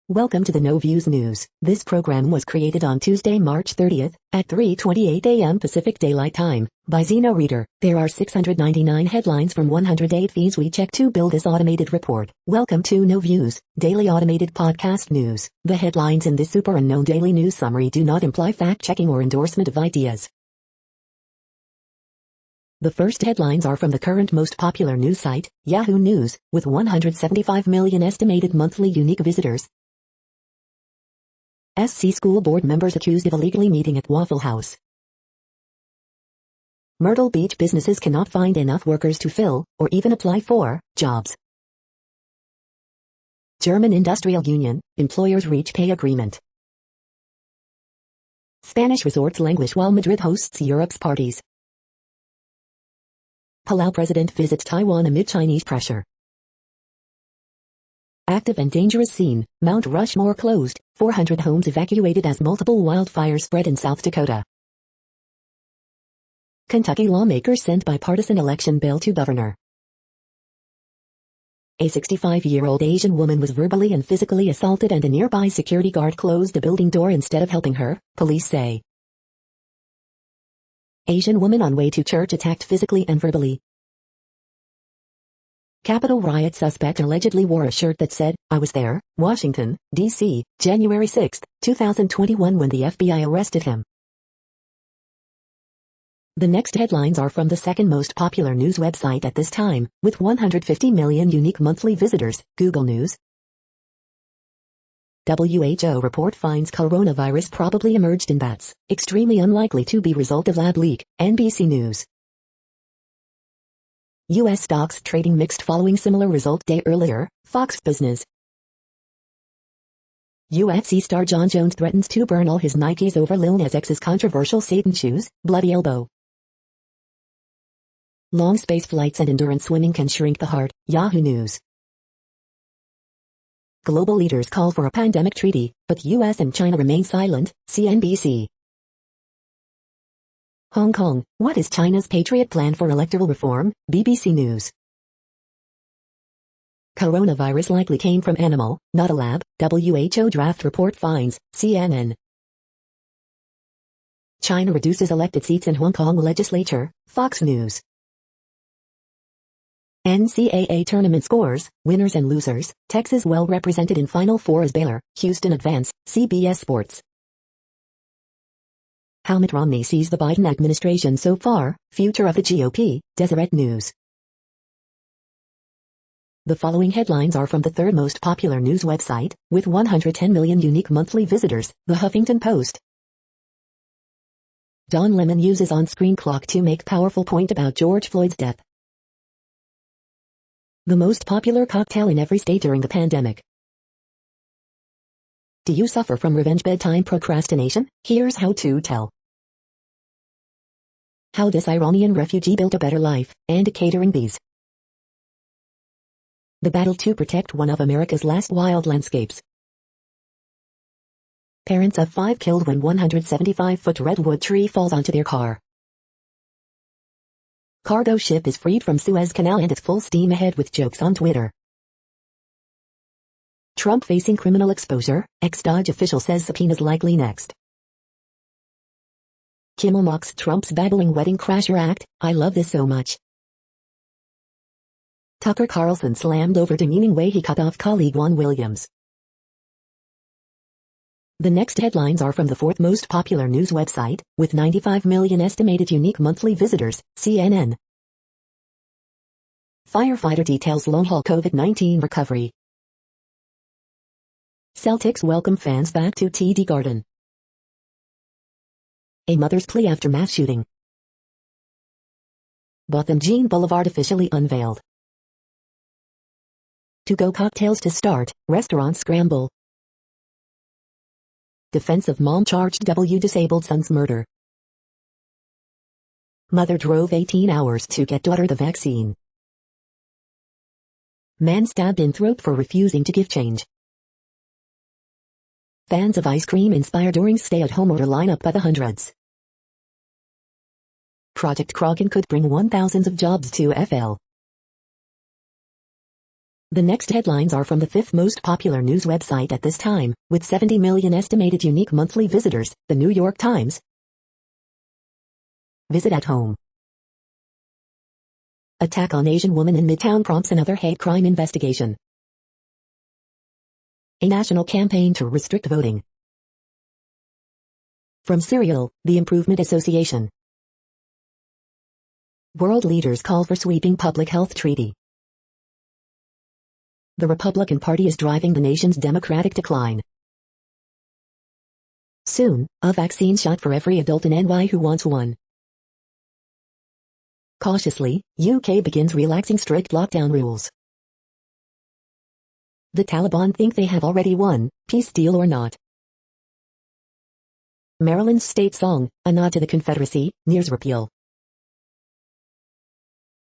Welcome to the No Views News. This program was created on Tuesday, March 30th, at 3:28 a.m. Pacific Daylight Time, by Zeno Reader. There are 699 headlines from 108 feeds we check to build this automated report. Welcome to No Views, daily automated podcast news. The headlines in this super unknown daily news summary do not imply fact-checking or endorsement of ideas. The first headlines are from the current most popular news site, Yahoo News, with 175 million estimated monthly unique visitors. SC school board members accused of illegally meeting at Waffle House. Myrtle Beach businesses cannot find enough workers to fill, or even apply for, jobs. German Industrial Union, employers reach pay agreement. Spanish resorts languish while Madrid hosts Europe's parties. Palau president visits Taiwan amid Chinese pressure. Active and dangerous scene, Mount Rushmore closed, 400 homes evacuated as multiple wildfires spread in South Dakota. Kentucky lawmakers sent bipartisan election bill to governor. A 65-year-old Asian woman was verbally and physically assaulted and a nearby security guard closed the building door instead of helping her, police say. Asian woman on way to church attacked physically and verbally. Capitol riot suspect allegedly wore a shirt that said, "I was there, Washington, D.C., January 6, 2021 when the FBI arrested him." The next headlines are from the second most popular news website at this time, with 150 million unique monthly visitors, Google News. WHO report finds coronavirus probably emerged in bats, extremely unlikely to be result of lab leak, NBC News. U.S. stocks trading mixed following similar result day earlier, Fox Business. UFC star Jon Jones threatens to burn all his Nikes over Lil Nas X's controversial Satan shoes, bloody elbow. Long space flights and endurance swimming can shrink the heart, Yahoo News. Global leaders call for a pandemic treaty, but U.S. and China remain silent, CNBC. Hong Kong, what is China's Patriot Plan for electoral reform? BBC News. Coronavirus likely came from animal, not a lab, WHO draft report finds, CNN. China reduces elected seats in Hong Kong legislature, Fox News. NCAA tournament scores, winners and losers, Texas well represented in Final Four as Baylor, Houston advance, CBS Sports. How Mitt Romney sees the Biden administration so far, future of the GOP, Deseret News. The following headlines are from the third most popular news website, with 110 million unique monthly visitors, The Huffington Post. Don Lemon uses on-screen clock to make powerful point about George Floyd's death. The most popular cocktail in every state during the pandemic. Do you suffer from revenge bedtime procrastination? Here's how to tell. How this Iranian refugee built a better life, and catering bees. The battle to protect one of America's last wild landscapes. Parents of 5 killed when 175-foot redwood tree falls onto their car. Cargo ship is freed from Suez Canal and it's full steam ahead with jokes on Twitter. Trump facing criminal exposure, ex-Dodge official says subpoenas likely next. Kimmel mocks Trump's babbling wedding crasher act, I love this so much. Tucker Carlson slammed over demeaning way he cut off colleague Juan Williams. The next headlines are from the fourth most popular news website, with 95 million estimated unique monthly visitors, CNN. Firefighter details long-haul COVID-19 recovery. Celtics welcome fans back to TD Garden. A mother's plea after mass shooting. Botham Jean Boulevard officially unveiled. To-go cocktails to start, restaurants scramble. Defense of mom charged disabled son's murder. Mother drove 18 hours to get daughter the vaccine. Man stabbed in throat for refusing to give change. Fans of ice cream inspired during stay-at-home order line up by the hundreds. Project Kraken could bring 1,000s of jobs to FL. The next headlines are from the fifth most popular news website at this time, with 70 million estimated unique monthly visitors, the New York Times. Visit at home. Attack on Asian woman in Midtown prompts another hate crime investigation. A national campaign to restrict voting. From Serial, the Improvement Association. World leaders call for sweeping public health treaty. The Republican Party is driving the nation's democratic decline. Soon, a vaccine shot for every adult in NY who wants one. Cautiously, UK begins relaxing strict lockdown rules. The Taliban think they have already won, peace deal or not. Maryland's state song, a nod to the Confederacy, nears repeal.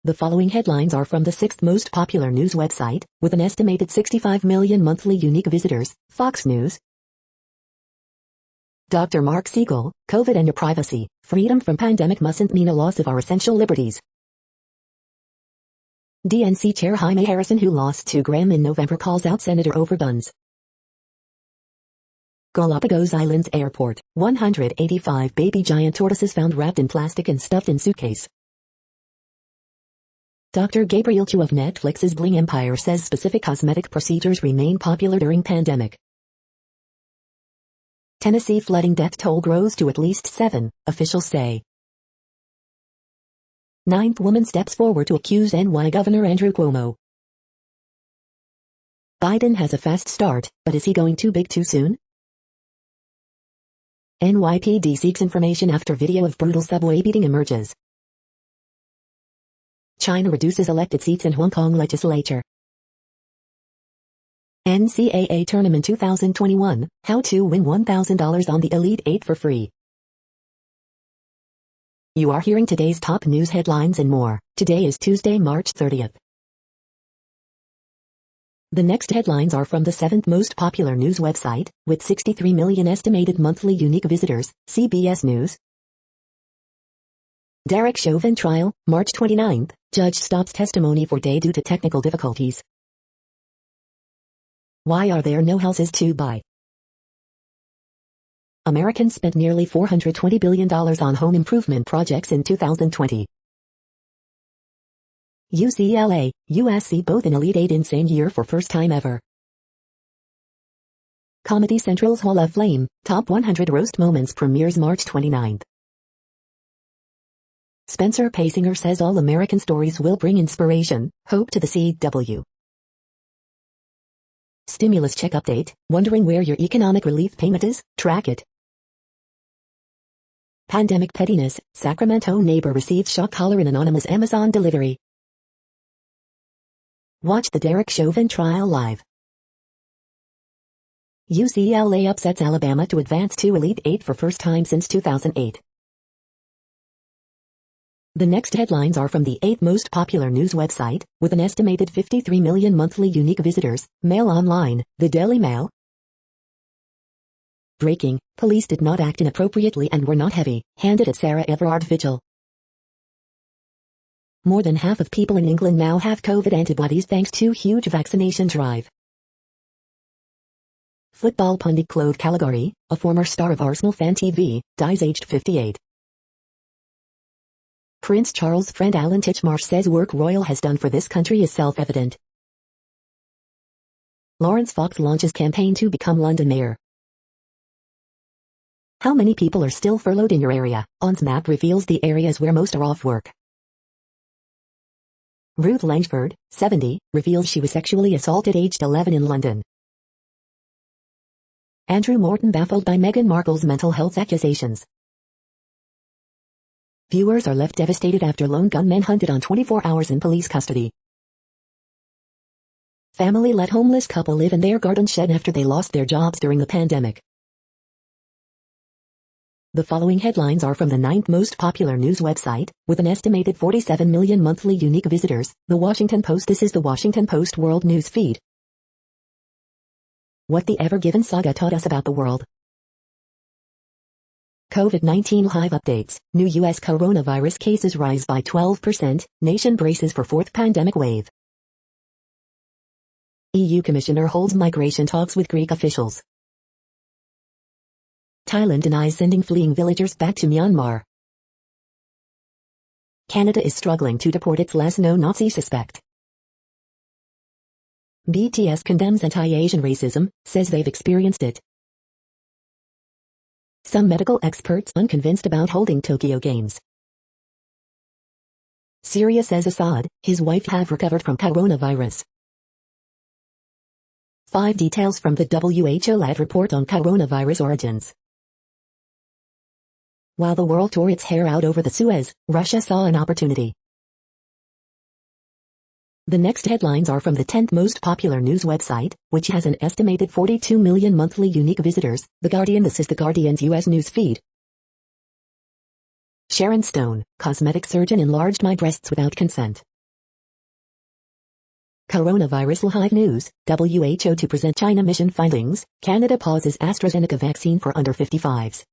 The following headlines are from the sixth most popular news website, with an estimated 65 million monthly unique visitors, Fox News. Dr. Mark Siegel, COVID and your privacy, freedom from pandemic mustn't mean a loss of our essential liberties. DNC Chair Jaime Harrison, who lost 2 grams in November, calls out Senator over guns. Galapagos Islands Airport, 185 baby giant tortoises found wrapped in plastic and stuffed in suitcase. Dr. Gabriel Chu of Netflix's Bling Empire says specific cosmetic procedures remain popular during pandemic. Tennessee flooding death toll grows to at least 7, officials say. 9th woman steps forward to accuse NY Governor Andrew Cuomo. Biden has a fast start, but is he going too big too soon? NYPD seeks information after video of brutal subway beating emerges. China reduces elected seats in Hong Kong legislature. NCAA Tournament 2021, how to win $1,000 on the Elite 8 for free. You are hearing today's top news headlines and more. Today is Tuesday, March 30th. The next headlines are from the 7th most popular news website, with 63 million estimated monthly unique visitors, CBS News. Derek Chauvin trial, March 29th, judge stops testimony for day due to technical difficulties. Why are there no houses to buy? Americans spent nearly $420 billion on home improvement projects in 2020. UCLA, USC both in Elite 8 in same year for first time ever. Comedy Central's Hall of Fame, Top 100 Roast Moments premieres March 29th. Spencer Pasinger says all American stories will bring inspiration, hope to the CW. Stimulus check update, wondering where your economic relief payment is? Track it. Pandemic pettiness, Sacramento neighbor receives shock collar in anonymous Amazon delivery. Watch the Derek Chauvin trial live. UCLA upsets Alabama to advance to Elite 8 for first time since 2008. The next headlines are from the 8th most popular news website, with an estimated 53 million monthly unique visitors, Mail Online, the Daily Mail. Breaking, police did not act inappropriately and were not heavy-handed at Sarah Everard Vigil. More than half of people in England now have COVID antibodies thanks to huge vaccination drive. Football pundit Claude Caligari, a former star of Arsenal Fan TV, dies aged 58. Prince Charles' friend Alan Titchmarsh says work royal has done for this country is self-evident. Lawrence Fox launches campaign to become London mayor. How many people are still furloughed in your area? ON's map reveals the areas where most are off work. Ruth Langford, 70, reveals she was sexually assaulted aged 11 in London. Andrew Morton baffled by Meghan Markle's mental health accusations. Viewers are left devastated after lone gunmen hunted on 24 hours in police custody. Family let homeless couple live in their garden shed after they lost their jobs during the pandemic. The following headlines are from the 9th most popular news website, with an estimated 47 million monthly unique visitors, The Washington Post. This is the Washington Post World News Feed. What the Ever Given saga taught us about the world. COVID-19 live updates. New U.S. coronavirus cases rise by 12%. Nation braces for fourth pandemic wave. EU Commissioner holds migration talks with Greek officials. Thailand denies sending fleeing villagers back to Myanmar. Canada is struggling to deport its last known Nazi suspect. BTS condemns anti-Asian racism, says they've experienced it. Some medical experts unconvinced about holding Tokyo Games. Syria says Assad, his wife have recovered from coronavirus. 5 details from the WHO-led report on coronavirus origins. While the world tore its hair out over the Suez, Russia saw an opportunity. The next headlines are from the 10th most popular news website, which has an estimated 42 million monthly unique visitors, The Guardian. This is The Guardian's U.S. news feed. Sharon Stone, cosmetic surgeon enlarged my breasts without consent. Coronavirus live news, WHO to present China mission findings, Canada pauses AstraZeneca vaccine for under 55s.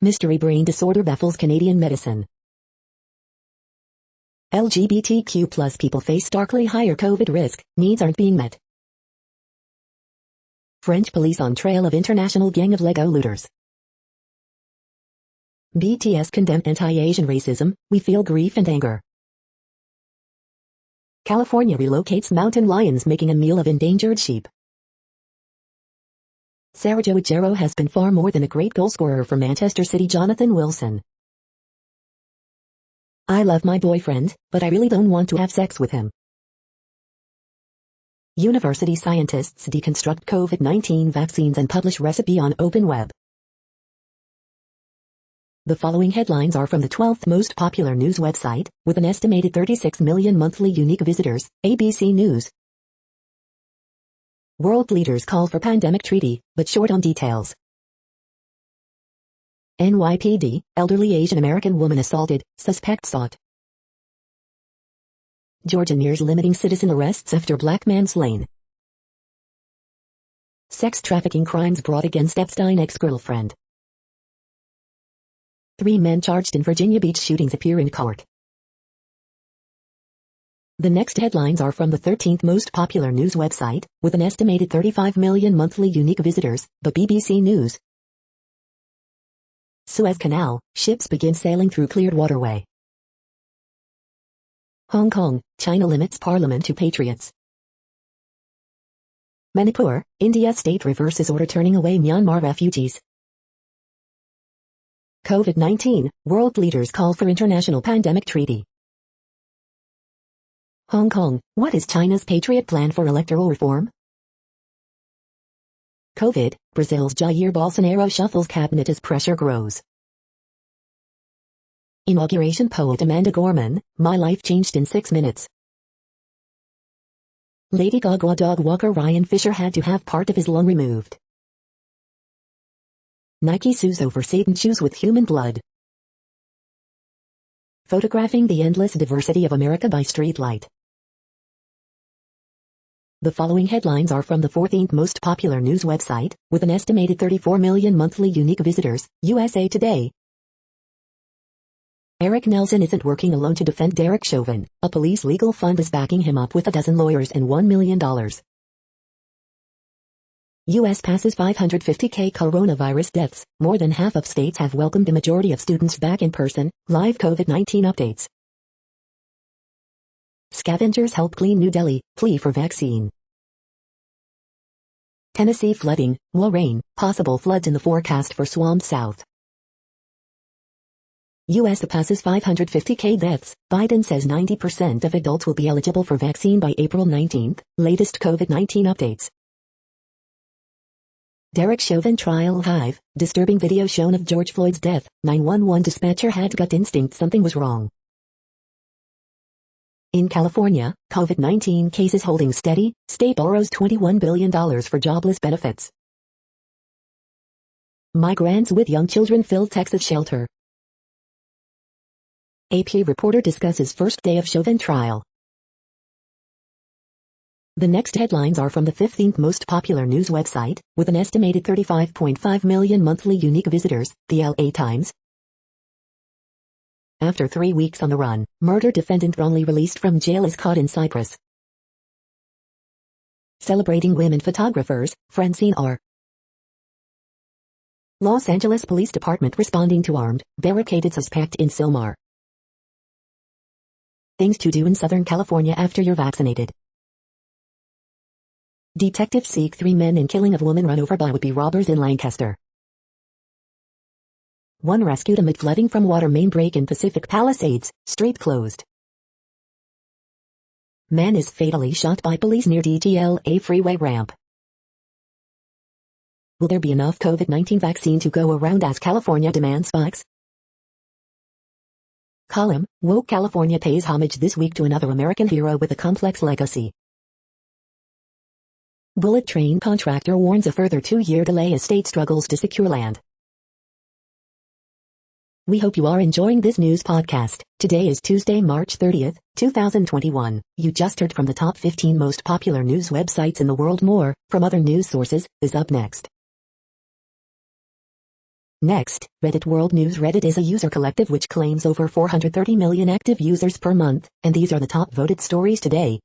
Mystery brain disorder baffles Canadian medicine. LGBTQ+ people face starkly higher COVID risk, needs aren't being met. French police on trail of international gang of Lego looters. BTS condemn anti-Asian racism, we feel grief and anger. California relocates mountain lions making a meal of endangered sheep. Sergio Aguero has been far more than a great goalscorer for Manchester City. Jonathan Wilson. I love my boyfriend, but I really don't want to have sex with him. University scientists deconstruct COVID-19 vaccines and publish recipe on open web. The following headlines are from the 12th most popular news website, with an estimated 36 million monthly unique visitors, ABC News. World leaders call for pandemic treaty, but short on details. NYPD, elderly Asian American woman assaulted, suspect sought. Georgia nears limiting citizen arrests after black man slain. Sex trafficking crimes brought against Epstein ex-girlfriend. 3 men charged in Virginia Beach shootings appear in court. The next headlines are from the 13th most popular news website, with an estimated 35 million monthly unique visitors, the BBC News. Suez Canal, ships begin sailing through cleared waterway. Hong Kong, China limits parliament to patriots. Manipur, India state reverses order turning away Myanmar refugees. COVID-19, world leaders call for international pandemic treaty. Hong Kong, what is China's Patriot plan for electoral reform? COVID, Brazil's Jair Bolsonaro shuffles cabinet as pressure grows. Inauguration poet Amanda Gorman, my life changed in 6 minutes. Lady Gaga dog walker Ryan Fisher had to have part of his lung removed. Nike sues over Satan shoes with human blood. Photographing the endless diversity of America by streetlight. The following headlines are from the 14th most popular news website, with an estimated 34 million monthly unique visitors, USA Today. Eric Nelson isn't working alone to defend Derek Chauvin. A police legal fund is backing him up with a dozen lawyers and $1 million. U.S. passes 550,000 coronavirus deaths. More than half of states have welcomed a majority of students back in person. Live COVID-19 updates. Scavengers help clean New Delhi, plea for vaccine. Tennessee flooding, more rain, possible floods in the forecast for swamped South. U.S. passes 550,000 deaths, Biden says 90% of adults will be eligible for vaccine by April 19, latest COVID-19 updates. Derek Chauvin trial hive, disturbing video shown of George Floyd's death, 911 dispatcher had gut instinct something was wrong. In California, COVID-19 cases holding steady, state borrows $21 billion for jobless benefits. Migrants with young children fill Texas shelter. AP reporter discusses first day of Chauvin trial. The next headlines are from the 15th most popular news website, with an estimated 35.5 million monthly unique visitors, the LA Times. After 3 weeks on the run, murder defendant wrongly released from jail is caught in Cyprus. Celebrating women photographers, Francine R. Los Angeles Police Department responding to armed, barricaded suspect in Silmar. Things to do in Southern California after you're vaccinated. Detectives seek 3 men in killing of woman run over by would-be robbers in Lancaster. One rescued amid flooding from water main break in Pacific Palisades, street closed. Man is fatally shot by police near DTLA freeway ramp. Will there be enough COVID-19 vaccine to go around as California demand spikes? Column, Woke California pays homage this week to another American hero with a complex legacy. Bullet train contractor warns a further 2-year delay as state struggles to secure land. We hope you are enjoying this news podcast. Today is Tuesday, March 30th, 2021. You just heard from the top 15 most popular news websites in the world. More, from other news sources, is up next. Next, Reddit World News. Reddit is a user collective which claims over 430 million active users per month, and these are the top voted stories today.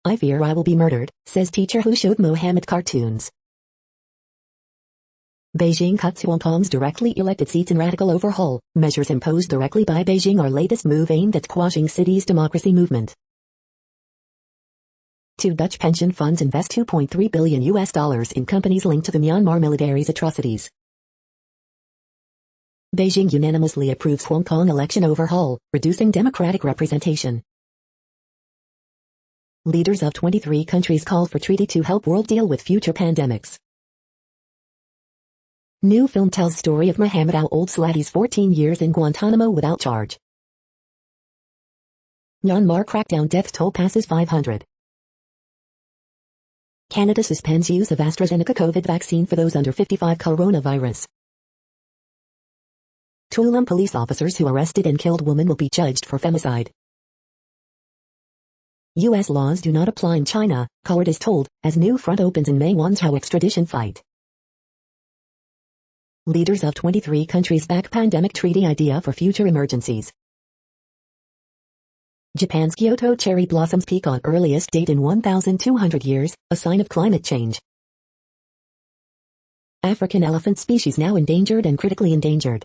I fear I will be murdered, says teacher who showed Mohammed cartoons. Beijing cuts Hong Kong's directly elected seats in radical overhaul. Measures imposed directly by Beijing are latest move aimed at quashing city's democracy movement. 2 Dutch pension funds invest $2.3 billion in companies linked to the Myanmar military's atrocities. Beijing unanimously approves Hong Kong election overhaul, reducing democratic representation. Leaders of 23 countries call for treaty to help world deal with future pandemics. New film tells story of Mohammed Al-Old Slati's 14 years in Guantanamo without charge. Myanmar crackdown death toll passes 500. Canada suspends use of AstraZeneca COVID vaccine for those under 55. Coronavirus. Tulum police officers who arrested and killed woman will be judged for femicide. U.S. laws do not apply in China, court is told, as new front opens in May. Wanzhou extradition fight. Leaders of 23 countries back pandemic treaty idea for future emergencies. Japan's Kyoto cherry blossoms peak on earliest date in 1,200 years, a sign of climate change. African elephant species now endangered and critically endangered.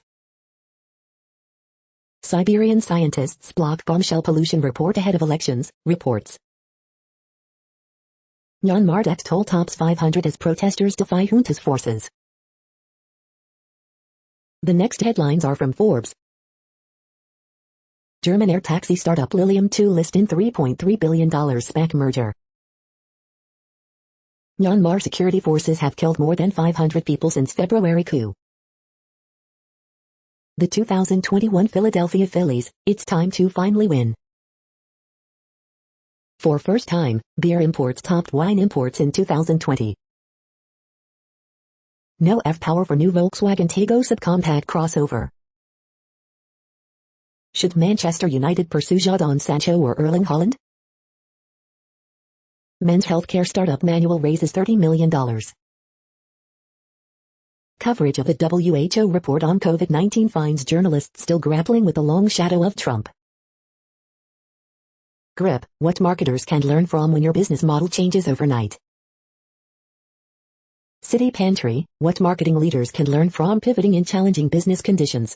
Siberian scientists block bombshell pollution report ahead of elections, reports. Myanmar death toll tops 500 as protesters defy junta's forces. The next headlines are from Forbes. German air taxi startup Lilium 2 list in $3.3 billion SPAC merger. Myanmar security forces have killed more than 500 people since February coup. The 2021 Philadelphia Phillies, it's time to finally win. For first time, beer imports topped wine imports in 2020. No F-Power for new Volkswagen Tiguan subcompact crossover. Should Manchester United pursue Jadon Sancho or Erling Haaland? Men's healthcare startup Manual raises $30 million. Coverage of the WHO report on COVID-19 finds journalists still grappling with the long shadow of Trump. Grip, what marketers can learn from when your business model changes overnight. City Pantry, what marketing leaders can learn from pivoting in challenging business conditions.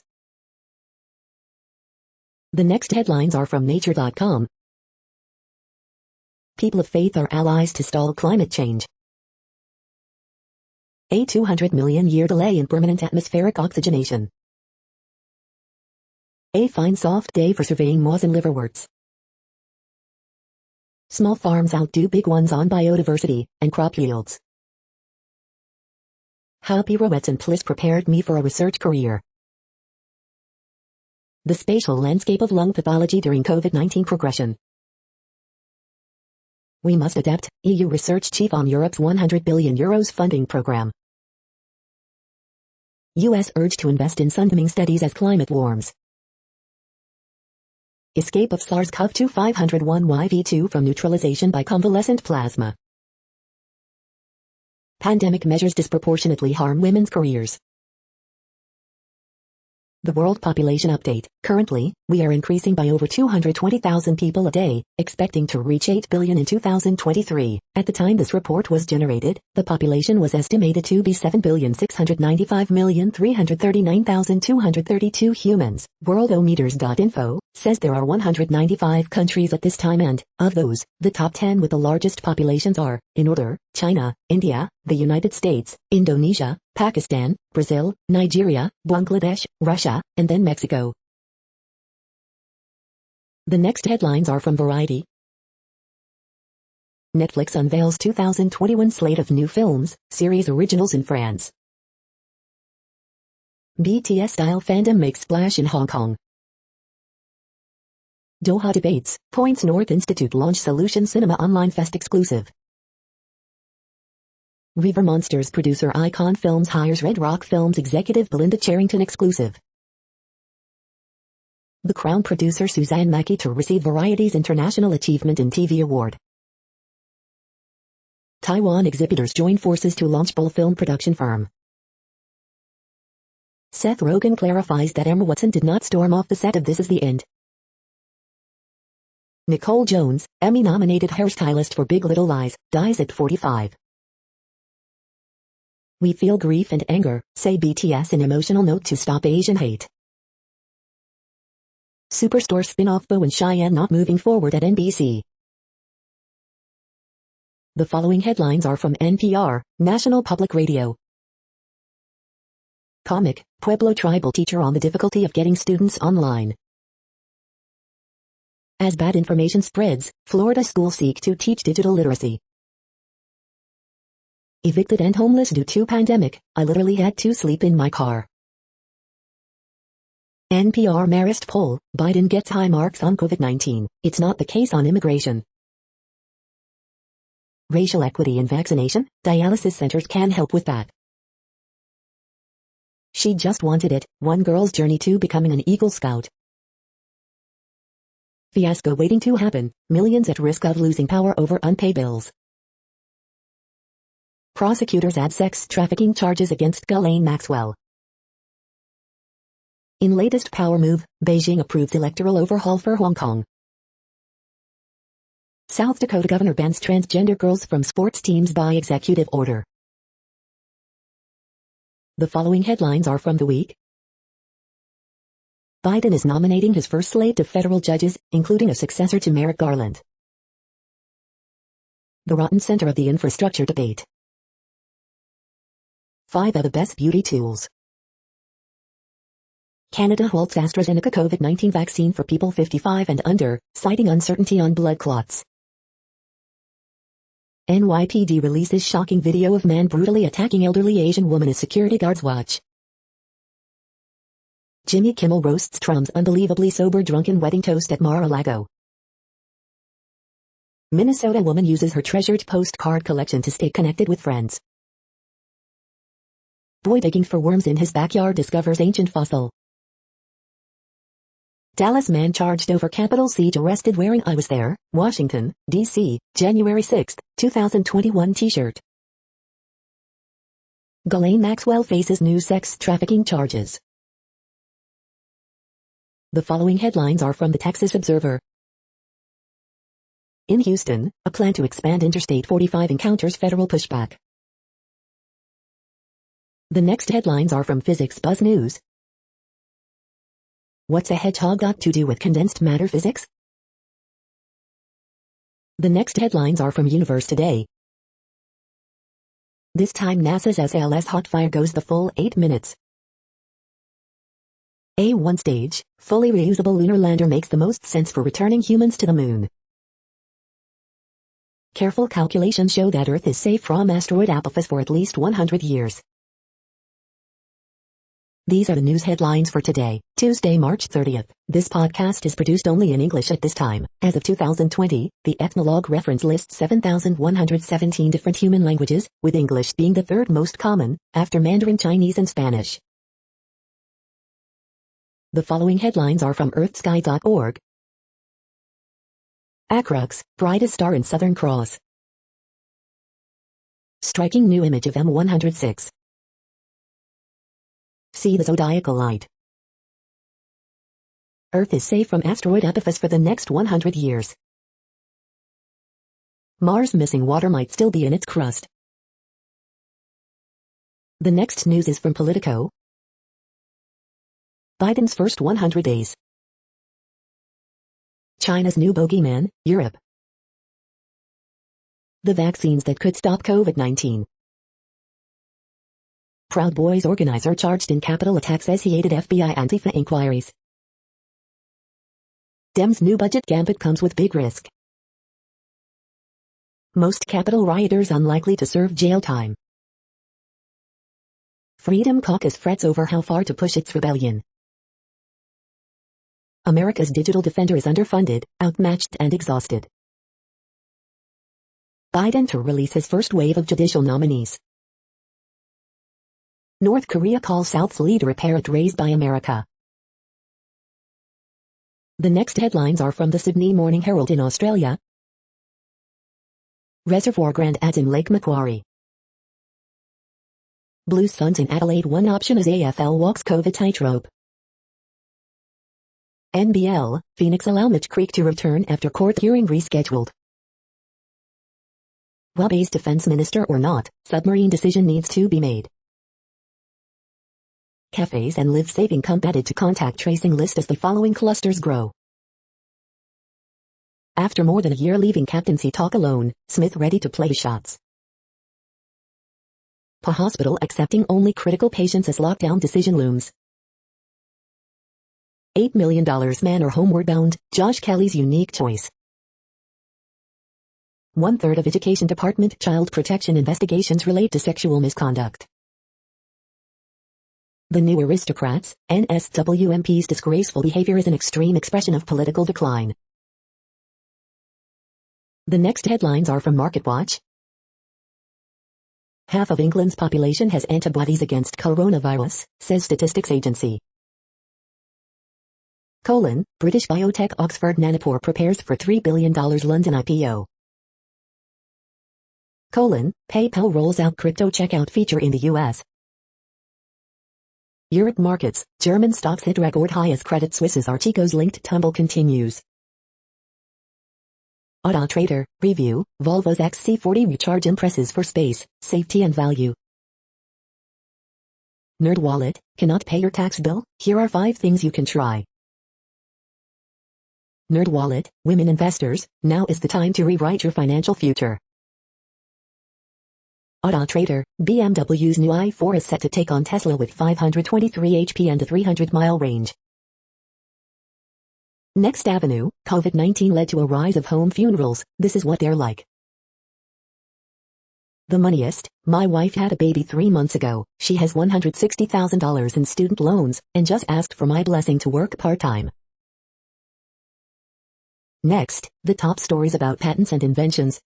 The next headlines are from Nature.com. People of faith are allies to stall climate change. A 200 million year delay in permanent atmospheric oxygenation. A fine soft day for surveying moths and liverworts. Small farms outdo big ones on biodiversity and crop yields. How pirouettes and pliss prepared me for a research career. The spatial landscape of lung pathology during COVID-19 progression. We must adapt, EU research chief on Europe's €100 billion funding program. US urged to invest in sun-dimming studies as climate warms. Escape of SARS-CoV-2 501YV2 from neutralization by convalescent plasma. Pandemic measures disproportionately harm women's careers. The World Population Update, Currently, we are increasing by over 220,000 people a day, expecting to reach 8 billion in 2023. At the time this report was generated, the population was estimated to be 7,695,339,232 humans. Worldometers.info says there are 195 countries at this time, and, of those, the top 10 with the largest populations are, in order, China, India, the United States, Indonesia, Pakistan, Brazil, Nigeria, Bangladesh, Russia, and then Mexico. The next headlines are from Variety. Netflix unveils 2021 slate of new films, series originals in France. BTS-style fandom makes splash in Hong Kong. Doha debates, Points North Institute launch Solution Cinema Online Fest exclusive. River Monsters producer Icon Films hires Red Rock Films executive Belinda Charrington exclusive. The Crown producer Suzanne Mackey to receive Variety's International Achievement in TV Award. Taiwan exhibitors join forces to launch Bull film production firm. Seth Rogen clarifies that Emma Watson did not storm off the set of This Is the End. Nicole Jones, Emmy-nominated hairstylist for Big Little Lies, dies at 45. We feel grief and anger, say BTS in emotional note to stop Asian hate. Superstore spin-off Bo and Cheyenne not moving forward at NBC. The following headlines are from NPR, National Public Radio. Comic, Pueblo tribal teacher on the difficulty of getting students online. As bad information spreads, Florida schools seek to teach digital literacy. Evicted and homeless due to pandemic, I literally had to sleep in my car. NPR Marist poll, Biden gets high marks on COVID-19. It's not the case on immigration. Racial equity in vaccination, dialysis centers can help with that. She just wanted it, one girl's journey to becoming an Eagle Scout. Fiasco waiting to happen, millions at risk of losing power over unpaid bills. Prosecutors add sex trafficking charges against Ghislaine Maxwell. In latest power move, Beijing approves electoral overhaul for Hong Kong. South Dakota governor bans transgender girls from sports teams by executive order. The following headlines are from The Week. Biden is nominating his first slate of federal judges, including a successor to Merrick Garland. The rotten center of the infrastructure debate. 5 of the best beauty tools. Canada halts AstraZeneca COVID-19 vaccine for people 55 and under, citing uncertainty on blood clots. NYPD releases shocking video of man brutally attacking elderly Asian woman as security guards watch. Jimmy Kimmel roasts Trump's unbelievably sober drunken wedding toast at Mar-a-Lago. Minnesota woman uses her treasured postcard collection to stay connected with friends. Boy digging for worms in his backyard discovers ancient fossil. Dallas man charged over Capitol siege arrested wearing I was there, Washington, D.C., January 6, 2021 t-shirt. Ghislaine Maxwell faces new sex trafficking charges. The following headlines are from the Texas Observer. In Houston, a plan to expand Interstate 45 encounters federal pushback. The next headlines are from Physics Buzz News. What's a hedgehog got to do with condensed matter physics? The next headlines are from Universe Today. This time NASA's SLS Hotfire goes the full 8 minutes. A one-stage, fully reusable lunar lander makes the most sense for returning humans to the moon. Careful calculations show that Earth is safe from asteroid Apophis for at least 100 years. These are the news headlines for today, Tuesday, March 30th. This podcast is produced only in English at this time. As of 2020, the Ethnologue reference lists 7,117 different human languages, with English being the third most common, after Mandarin Chinese and Spanish. The following headlines are from earthsky.org. Acrux, brightest star in Southern Cross. Striking new image of M106. See the zodiacal light. Earth is safe from asteroid Epiphas for the next 100 years. Mars' missing water might still be in its crust. The next news is from Politico. Biden's first 100 days. China's new bogeyman, Europe. The vaccines that could stop COVID-19. Proud Boys organizer charged in Capitol attack says he aided FBI Antifa inquiries. Dems' new budget gambit comes with big risk. Most Capitol rioters unlikely to serve jail time. Freedom Caucus frets over how far to push its rebellion. America's digital defender is underfunded, outmatched and exhausted. Biden to release his first wave of judicial nominees. North Korea calls South's leader a parrot raised by America. The next headlines are from the Sydney Morning Herald in Australia. Reservoir Grand adds in Lake Macquarie. Blues Suns in Adelaide one option as AFL walks COVID tightrope. NBL, Phoenix allow Mitch Creek to return after court hearing rescheduled. Wabay's defense minister or not, submarine decision needs to be made. Cafes and life-saving comp added to contact tracing list as the following clusters grow. After more than a year leaving captaincy talk alone, Smith ready to play shots. PA hospital accepting only critical patients as lockdown decision looms. $8 million man or homeward bound, Josh Kelly's unique choice. 1/3 of Education Department child protection investigations relate to sexual misconduct. The New Aristocrats, NSWMP's disgraceful behavior is an extreme expression of political decline. The next headlines are from MarketWatch. Half of England's population has antibodies against coronavirus, says Statistics Agency. British biotech Oxford Nanopore prepares for $3 billion London IPO. PayPal rolls out crypto checkout feature in the US. Europe markets, German stocks hit record high as Credit Suisse's Archegos linked tumble continues. Auto Trader, review, Volvo's XC40 recharge impresses for space, safety and value. NerdWallet, cannot pay your tax bill? Here are 5 things you can try. NerdWallet, women investors, now is the time to rewrite your financial future. Auto Trader, BMW's new i4 is set to take on Tesla with 523 HP and a 300-mile range. Next Avenue, COVID-19 led to a rise of home funerals, this is what they're like. The moneyest, my wife had a baby 3 months ago, she has $160,000 in student loans, and just asked for my blessing to work part-time. Next, the top stories about patents and inventions.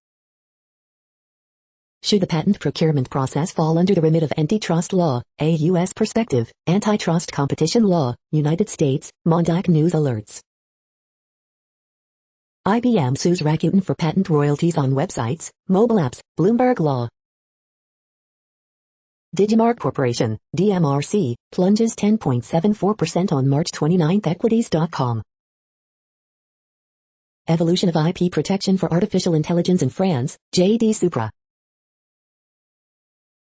Should the patent procurement process fall under the remit of antitrust law, a U.S. perspective, antitrust competition law, United States, Mondac News alerts. IBM sues Rakuten for patent royalties on websites, mobile apps, Bloomberg law. Digimarc Corporation, DMRC, plunges 10.74% on March 29. Equities.com. Evolution of IP protection for artificial intelligence in France, JD Supra.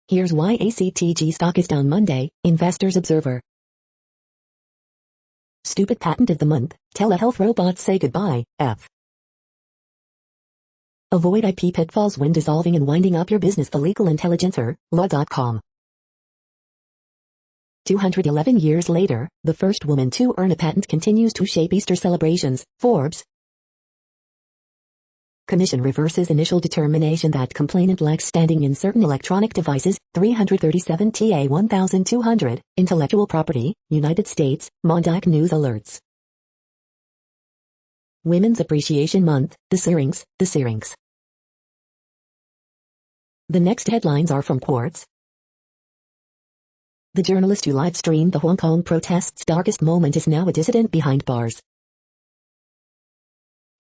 Here's why ACTG stock is down Monday, Investors Observer. Stupid patent of the month, telehealth robots say goodbye, F. Avoid IP pitfalls when dissolving and winding up your business. The Legal Intelligencer, law.com. 211 years later, the first woman to earn a patent continues to shape Easter celebrations, Forbes. Commission reverses initial determination that complainant lacks standing in certain electronic devices, 337 TA 1200, Intellectual Property, United States, Mondac News alerts. Women's Appreciation Month, the Syrinx. The next headlines are from Quartz. The journalist who live-streamed the Hong Kong protests' darkest moment is now a dissident behind bars.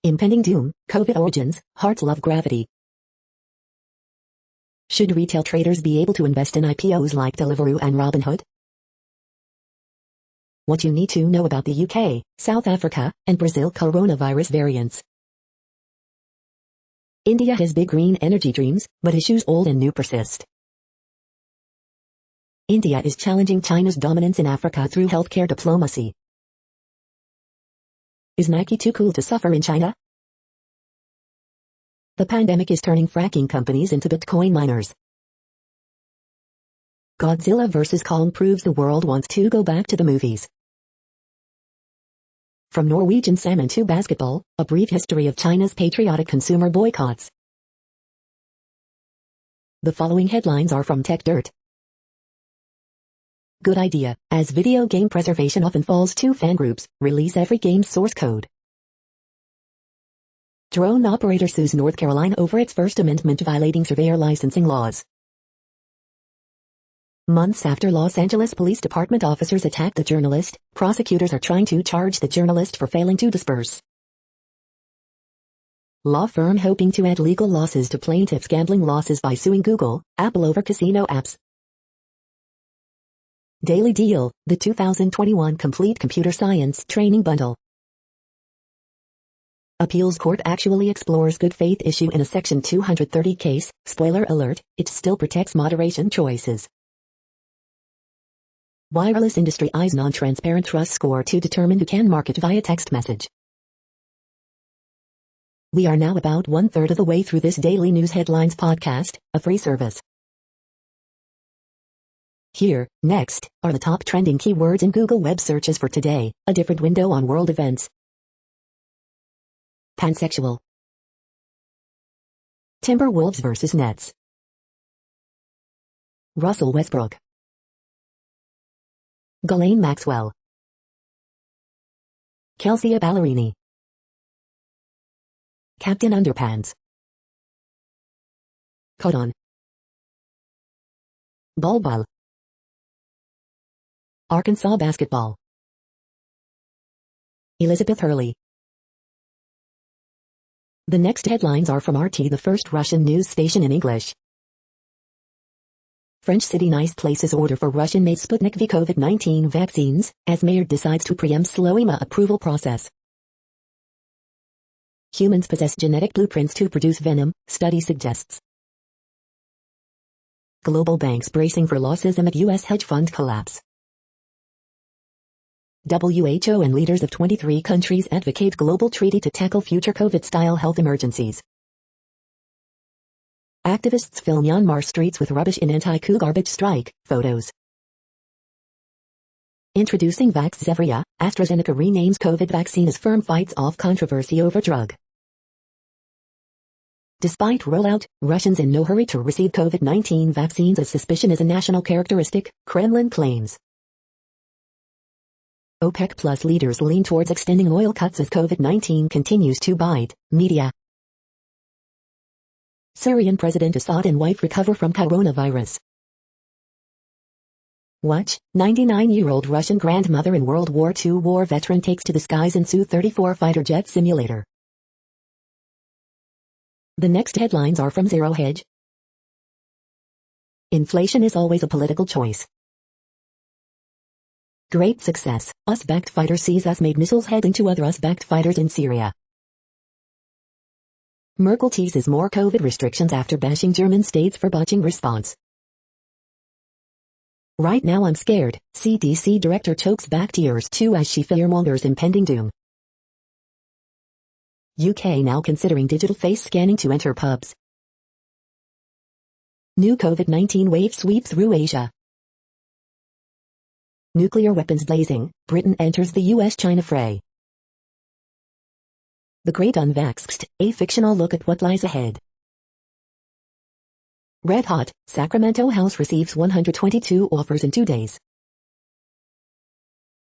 Impending doom, COVID origins, hearts love gravity. Should retail traders be able to invest in IPOs like Deliveroo and Robinhood? what you need to know about the UK, South Africa, and Brazil coronavirus variants. India has big green energy dreams, but issues old and new persist. India is challenging China's dominance in Africa through healthcare diplomacy. Is Nike too cool to suffer in China? The pandemic is turning fracking companies into Bitcoin miners. Godzilla vs. Kong proves the world wants to go back to the movies. From Norwegian salmon to basketball, a brief history of China's patriotic consumer boycotts. The following headlines are from Tech Dirt. Good idea, as video game preservation often falls to fan groups, release every game's source code. Drone operator sues North Carolina over its First Amendment violating surveyor licensing laws. Months after Los Angeles Police Department officers attacked the journalist, prosecutors are trying to charge the journalist for failing to disperse. Law firm hoping to add legal losses to plaintiffs' gambling losses by suing Google, Apple over casino apps. Daily Deal, the 2021 Complete Computer Science Training Bundle. Appeals court actually explores good faith issue in a Section 230 case. Spoiler alert, it still protects moderation choices. Wireless industry eyes non-transparent trust score to determine who can market via text message. We are now about 1/3 of the way through this daily news headlines podcast, a free service. Here, next, are the top trending keywords in Google web searches for today, a different window on world events. Pansexual. Timberwolves vs. Nets. Russell Westbrook. Ghislaine Maxwell. Kelsey Ballerini. Captain Underpants. Codon. Ball. Arkansas basketball. Elizabeth Hurley. The next headlines are from RT, the first Russian news station in English. French city nice places order for Russian-made Sputnik V COVID-19 vaccines, as mayor decides to preempt slow EMA approval process. Humans possess genetic blueprints to produce venom, study suggests. Global banks bracing for losses amid U.S. hedge fund collapse. WHO and leaders of 23 countries advocate global treaty to tackle future COVID-style health emergencies. Activists fill Myanmar streets with rubbish in anti-coup garbage strike photos. Introducing Vaxzevria, AstraZeneca renames COVID vaccine as firm fights off controversy over drug. Despite rollout, Russians in no hurry to receive COVID-19 vaccines as suspicion is a national characteristic, Kremlin claims. OPEC Plus leaders lean towards extending oil cuts as COVID-19 continues to bite, media. Syrian President Assad and wife recover from coronavirus. Watch, 99-year-old Russian grandmother and World War II war veteran takes to the skies in Su-34 fighter jet simulator. The next headlines are from Zero Hedge. Inflation is always a political choice. Great success, US-backed fighter sees US-made missiles heading to other US-backed fighters in Syria. Merkel teases more COVID restrictions after bashing German states for botching response. Right now I'm scared, CDC director chokes back tears too as she fearmongers impending doom. UK now considering digital face scanning to enter pubs. New COVID-19 wave sweeps through Asia. Nuclear weapons blazing, Britain enters the US-China fray. The Great Unvaxxed, a fictional look at what lies ahead. Red hot, Sacramento House receives 122 offers in 2 days.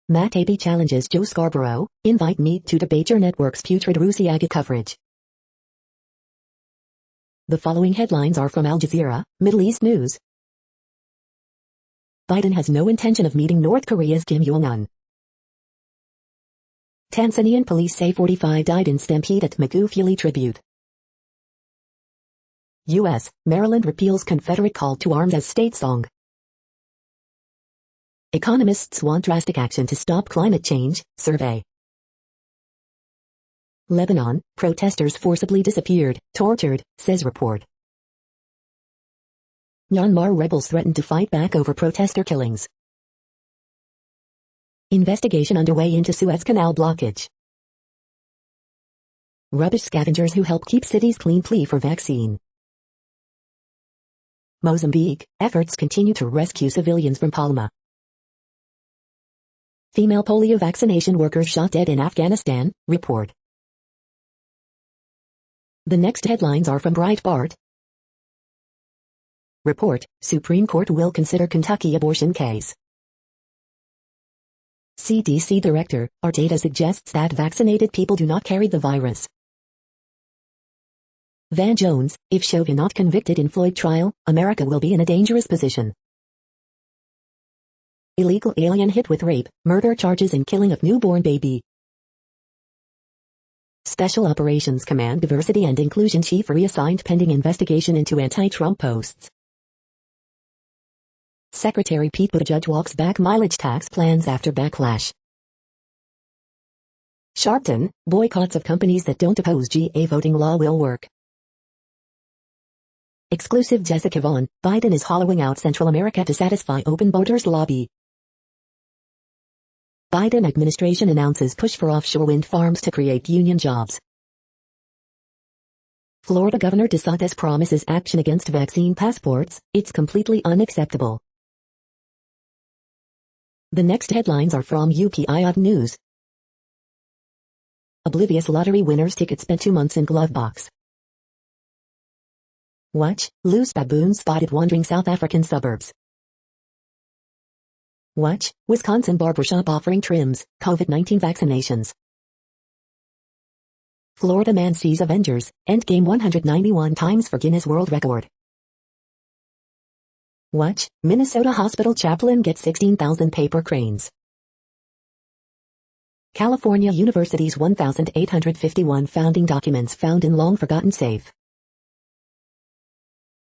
Matt Taibbi challenges Joe Scarborough, invite me to debate your network's putrid Rusiaga coverage. The following headlines are from Al Jazeera, Middle East News. Biden has no intention of meeting North Korea's Kim Jong-un. Tanzanian police say 45 died in stampede at Magufuli tribute. U.S., Maryland repeals Confederate call to arms as state song. Economists want drastic action to stop climate change, survey. Lebanon, protesters forcibly disappeared, tortured, says report. Myanmar rebels threaten to fight back over protester killings. Investigation underway into Suez Canal blockage. Rubbish scavengers who help keep cities clean plea for vaccine. Mozambique, efforts continue to rescue civilians from Palma. Female polio vaccination workers shot dead in Afghanistan, report. The next headlines are from Breitbart. Report, Supreme Court will consider Kentucky abortion case. CDC Director, our data suggests that vaccinated people do not carry the virus. Van Jones, if Chauvin not convicted in Floyd trial, America will be in a dangerous position. Illegal alien hit with rape, murder charges and killing of newborn baby. Special Operations Command Diversity and Inclusion Chief reassigned pending investigation into anti-Trump posts. Secretary Pete Buttigieg walks back mileage tax plans after backlash. Sharpton, boycotts of companies that don't oppose GA voting law will work. Exclusive Jessica Vaughn, Biden is hollowing out Central America to satisfy open borders lobby. Biden administration announces push for offshore wind farms to create union jobs. Florida Governor DeSantis promises action against vaccine passports, it's completely unacceptable. The next headlines are from UPI News. Oblivious lottery winners' ticket spent 2 months in glove box. Watch, loose baboons spotted wandering South African suburbs. Watch, Wisconsin barbershop offering trims, COVID-19 vaccinations. Florida man sees Avengers, Endgame 191 times for Guinness World Record. Watch, Minnesota hospital chaplain gets 16,000 paper cranes. California University's 1,851 founding documents found in long-forgotten safe.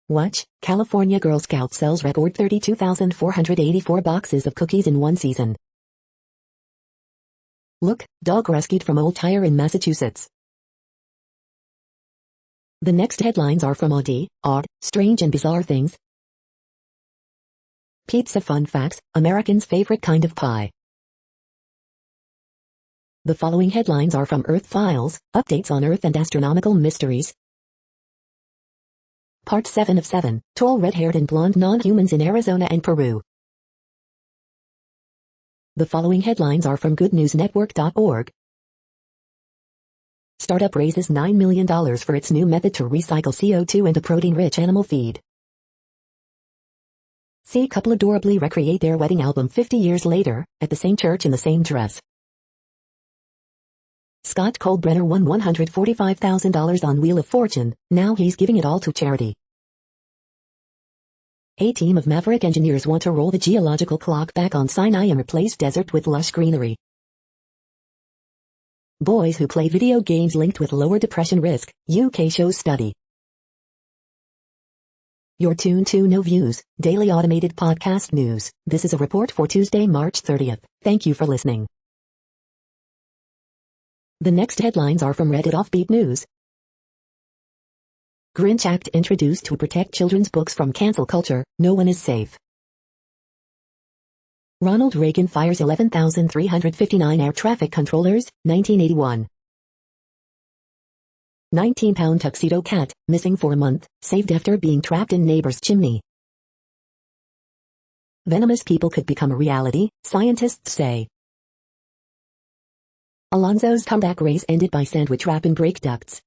Watch, California Girl Scout sells record 32,484 boxes of cookies in one season. Look, dog rescued from old tire in Massachusetts. The next headlines are from Odd, Strange and Bizarre Things. Pizza Fun Facts, Americans' favorite kind of pie. The following headlines are from Earth Files, updates on Earth and astronomical mysteries. Part 7 of 7, tall red-haired and blonde non-humans in Arizona and Peru. The following headlines are from goodnewsnetwork.org. Startup raises $9 million for its new method to recycle CO2 into protein-rich animal feed. See couple adorably recreate their wedding album 50 years later, at the same church in the same dress. Scott Colbrenner won $145,000 on Wheel of Fortune, now he's giving it all to charity. A team of maverick engineers want to roll the geological clock back on Sinai and replace desert with lush greenery. Boys who play video games linked with lower depression risk, UK shows study. You're tuned to No Views, daily automated podcast news. This is a report for Tuesday, March 30th. Thank you for listening. The next headlines are from Reddit Offbeat News. Grinch Act introduced to protect children's books from cancel culture, no one is safe. Ronald Reagan fires 11,359 air traffic controllers, 1981. 19-pound tuxedo cat, missing for a month, saved after being trapped in neighbor's chimney. Venomous people could become a reality, scientists say. Alonso's comeback race ended by sandwich wrap in brake ducts.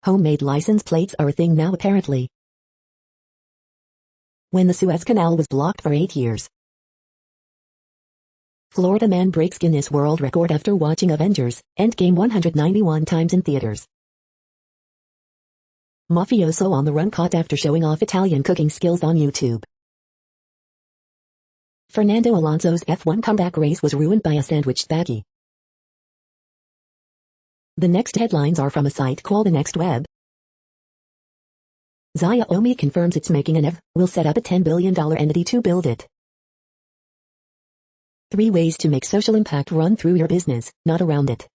Homemade license plates are a thing now apparently. When the Suez Canal was blocked for 8 years. Florida man breaks Guinness World Record after watching Avengers, Endgame 191 times in theaters. Mafioso on the run caught after showing off Italian cooking skills on YouTube. Fernando Alonso's F1 comeback race was ruined by a sandwiched baggie. The next headlines are from a site called The Next Web. Xiaomi confirms it's making an EV, will set up a $10 billion entity to build it. 3 ways to make social impact run through your business, not around it.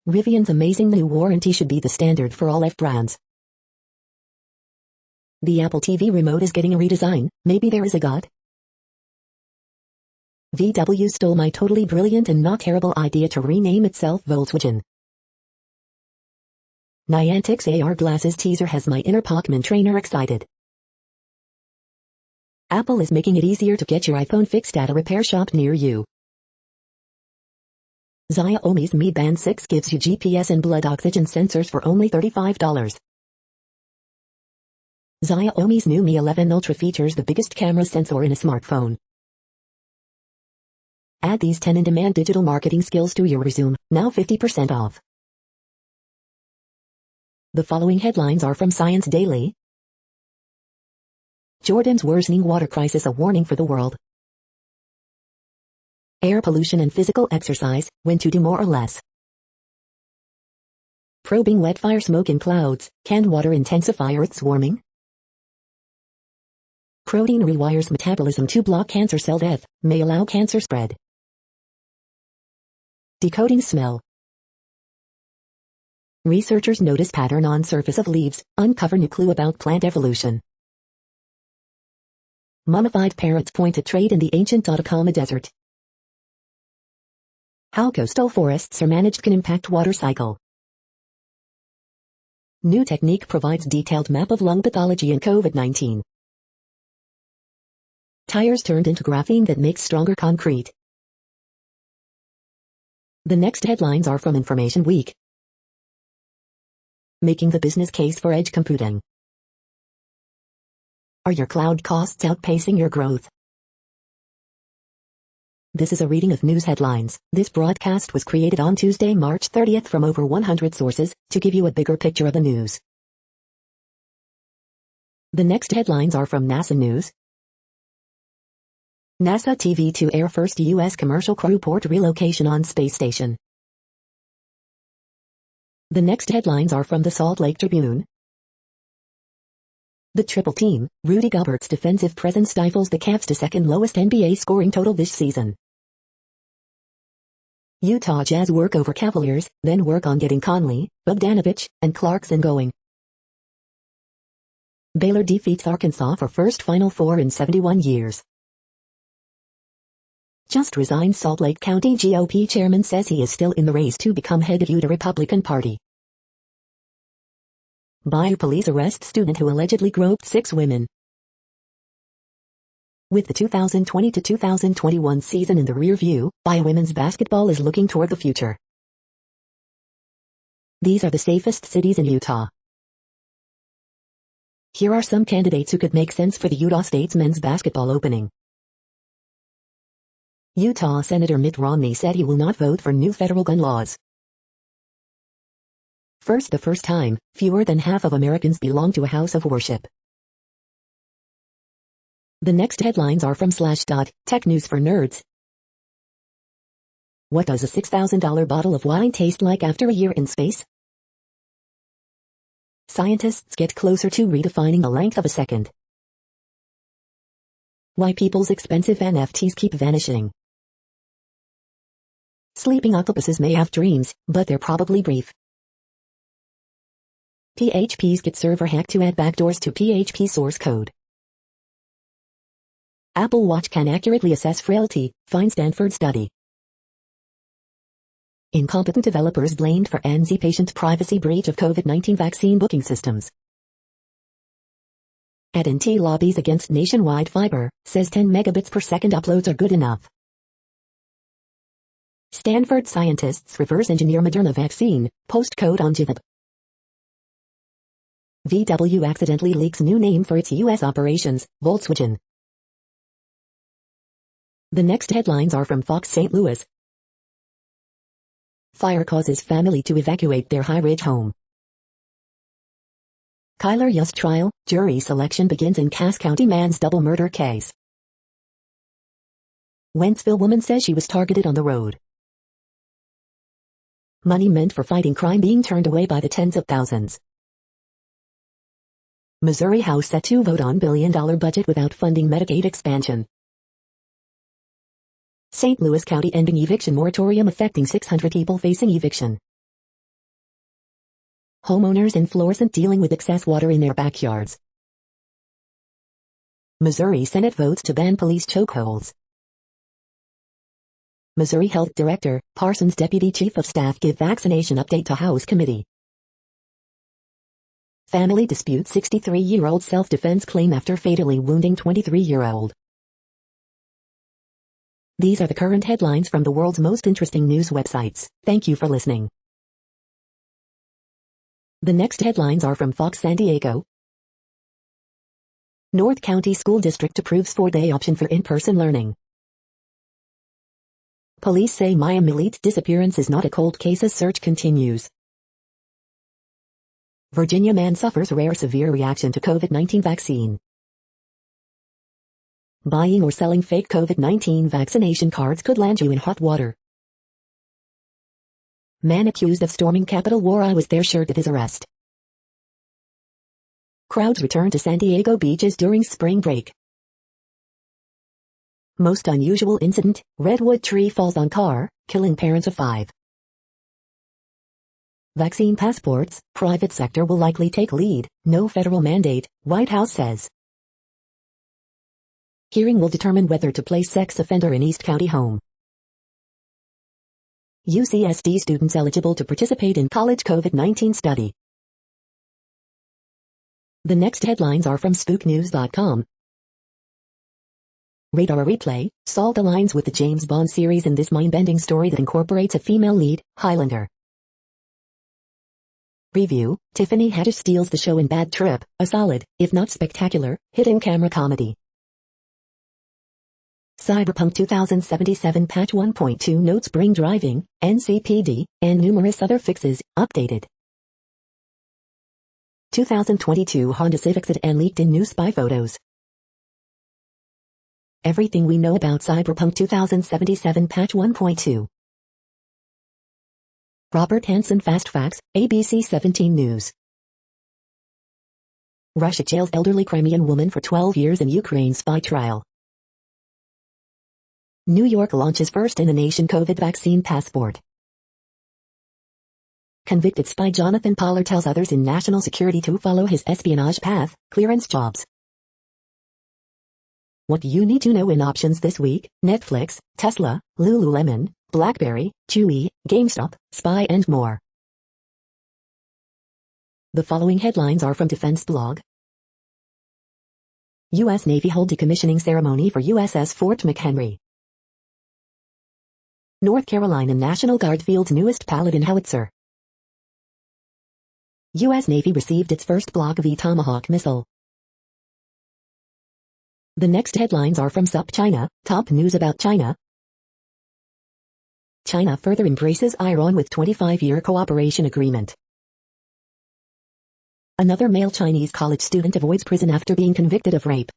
Rivian's amazing new warranty should be the standard for all F brands. The Apple TV remote is getting a redesign, maybe there is a God? VW stole my totally brilliant and not terrible idea to rename itself Volkswagen. Niantic's AR glasses teaser has my inner Pokemon trainer excited. Apple is making it easier to get your iPhone fixed at a repair shop near you. Xiaomi's Mi Band 6 gives you GPS and blood oxygen sensors for only $35. Xiaomi's new Mi 11 Ultra features the biggest camera sensor in a smartphone. Add these 10 in-demand digital marketing skills to your resume, now 50% off. The following headlines are from Science Daily. Jordan's worsening water crisis, a warning for the world. Air pollution and physical exercise, when to do more or less. Probing wet fire smoke in clouds, can water intensify Earth's warming? Protein rewires metabolism to block cancer cell death, may allow cancer spread. Decoding smell. Researchers notice pattern on surface of leaves, uncover new clue about plant evolution. Mummified parrots point at trade in the ancient Atacama Desert. How coastal forests are managed can impact water cycle. New technique provides detailed map of lung pathology in COVID-19. Tires turned into graphene that makes stronger concrete. The next headlines are from Information Week. Making the business case for edge computing. Are your cloud costs outpacing your growth? This is a reading of news headlines. This broadcast was created on Tuesday, March 30th from over 100 sources, to give you a bigger picture of the news. The next headlines are from NASA News. NASA TV to air first U.S. commercial crew port relocation on space station. The next headlines are from the Salt Lake Tribune. The triple team, Rudy Gobert's defensive presence stifles the Cavs to second lowest NBA scoring total this season. Utah Jazz work over Cavaliers, then work on getting Conley, Bogdanovich, and Clarkson going. Baylor defeats Arkansas for first Final Four in 71 years. Just resigned Salt Lake County GOP chairman says he is still in the race to become head of Utah Republican Party. Bayou police arrest student who allegedly groped 6 women. With the 2020 to 2021 season in the rear view, Bayou women's basketball is looking toward the future. These are the safest cities in Utah. Here are some candidates who could make sense for the Utah State's men's basketball opening. Utah Senator Mitt Romney said he will not vote for new federal gun laws. The first time, fewer than half of Americans belong to a house of worship. The next headlines are from Slashdot, tech news for nerds. What does a $6,000 bottle of wine taste like after a year in space? Scientists get closer to redefining the length of a second. Why people's expensive NFTs keep vanishing. Sleeping octopuses may have dreams, but they're probably brief. PHP's Git server hack to add backdoors to PHP source code. Apple Watch can accurately assess frailty, find Stanford study. Incompetent developers blamed for ANZ patient privacy breach of COVID-19 vaccine booking systems. AT&T lobbies against nationwide fiber, says 10 megabits per second uploads are good enough. Stanford scientists reverse engineer Moderna vaccine, post code on GitHub. VW accidentally leaks new name for its U.S. operations, Volkswagen. The next headlines are from Fox St. Louis. Fire causes family to evacuate their High Ridge home. Kyler Yost trial, jury selection begins in Cass County man's double murder case. Wentzville woman says she was targeted on the road. Money meant for fighting crime being turned away by the tens of thousands. Missouri House set to vote on $1 billion budget without funding Medicaid expansion. St. Louis County ending eviction moratorium affecting 600 people facing eviction. Homeowners in Florissant dealing with excess water in their backyards. Missouri Senate votes to ban police chokeholds. Missouri Health Director, Parsons Deputy Chief of Staff give vaccination update to House Committee. Family dispute 63-year-old self-defense claim after fatally wounding 23-year-old. These are the current headlines from the world's most interesting news websites. Thank you for listening. The next headlines are from Fox San Diego. North County School District approves 4-day option for in-person learning. Police say Maya Milit's disappearance is not a cold case as search continues. Virginia man suffers rare severe reaction to COVID-19 vaccine. Buying or selling fake COVID-19 vaccination cards could land you in hot water. Man accused of storming Capitol wore I was there shirt at his arrest. Crowds return to San Diego beaches during spring break. Most unusual incident, redwood tree falls on car, killing parents of 5. Vaccine passports, private sector will likely take lead, no federal mandate, White House says. Hearing will determine whether to place sex offender in East County home. UCSD students eligible to participate in college COVID-19 study. The next headlines are from spooknews.com. Radar replay, Salt aligns with the James Bond series in this mind-bending story that incorporates a female lead, Highlander. Review, Tiffany Haddish steals the show in Bad Trip, a solid, if not spectacular, hidden camera comedy. Cyberpunk 2077 Patch 1.2 notes bring driving, NCPD, and numerous other fixes, updated. 2022 Honda Civic sedan leaked in new spy photos. Everything we know about Cyberpunk 2077 Patch 1.2. Robert Hansen Fast Facts, ABC 17 News. Russia jails elderly Crimean woman for 12 years in Ukraine spy trial. New York launches first-in-the-nation COVID vaccine passport. Convicted spy Jonathan Pollard tells others in national security to follow his espionage path, clearance jobs. What you need to know in options this week: Netflix, Tesla, Lululemon, BlackBerry, Chewy, GameStop, Spy and more. The following headlines are from Defense Blog. U.S. Navy hold decommissioning ceremony for USS Fort McHenry. North Carolina National Guard fields newest Paladin howitzer. U.S. Navy received its first block of Tomahawk missile. The next headlines are from SupChina, top news about China. China further embraces Iran with 25-year cooperation agreement. Another male Chinese college student avoids prison after being convicted of rape.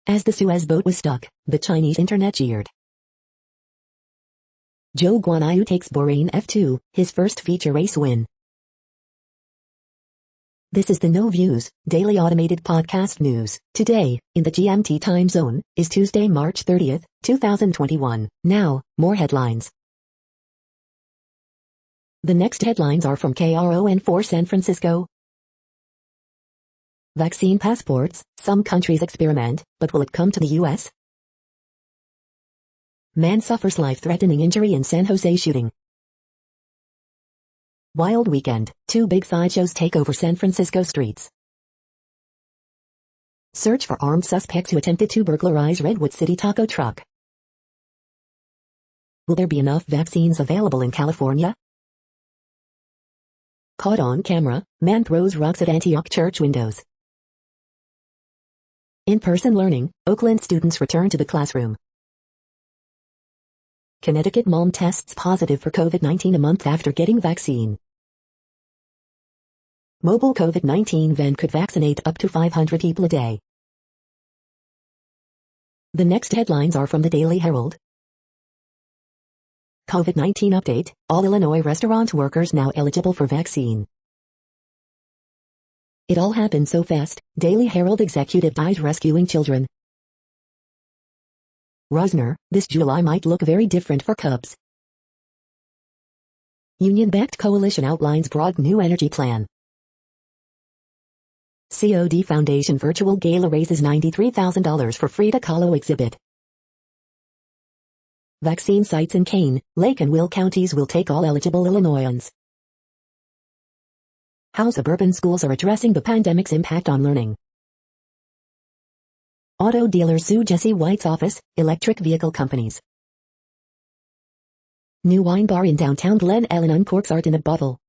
As the Suez boat was stuck, the Chinese internet jeered. Zhou Guanyu takes Bahrain F2, his first feature race win. This is the No Views, daily automated podcast news. Today, in the GMT time zone, is Tuesday, March 30th, 2021. Now, more headlines. The next headlines are from KRON4 San Francisco. Vaccine passports, some countries experiment, but will it come to the U.S.? Man suffers life-threatening injury in San Jose shooting. Wild weekend, 2 big sideshows take over San Francisco streets. Search for armed suspects who attempted to burglarize Redwood City taco truck. Will there be enough vaccines available in California? Caught on camera, man throws rocks at Antioch church windows. In-person learning, Oakland students return to the classroom. Connecticut mom tests positive for COVID-19 a month after getting vaccine. Mobile COVID-19 van could vaccinate up to 500 people a day. The next headlines are from the Daily Herald. COVID-19 update, all Illinois restaurant workers now eligible for vaccine. It all happened so fast, Daily Herald executive died rescuing children. Rosner, this July might look very different for Cubs. Union-backed coalition outlines broad new energy plan. COD Foundation virtual gala raises $93,000 for Frida Kahlo exhibit. Vaccine sites in Kane, Lake and Will counties will take all eligible Illinoisans. How suburban schools are addressing the pandemic's impact on learning. Auto dealers sue Jesse White's office, electric vehicle companies. New wine bar in downtown Glen Ellen uncorks art in a bottle.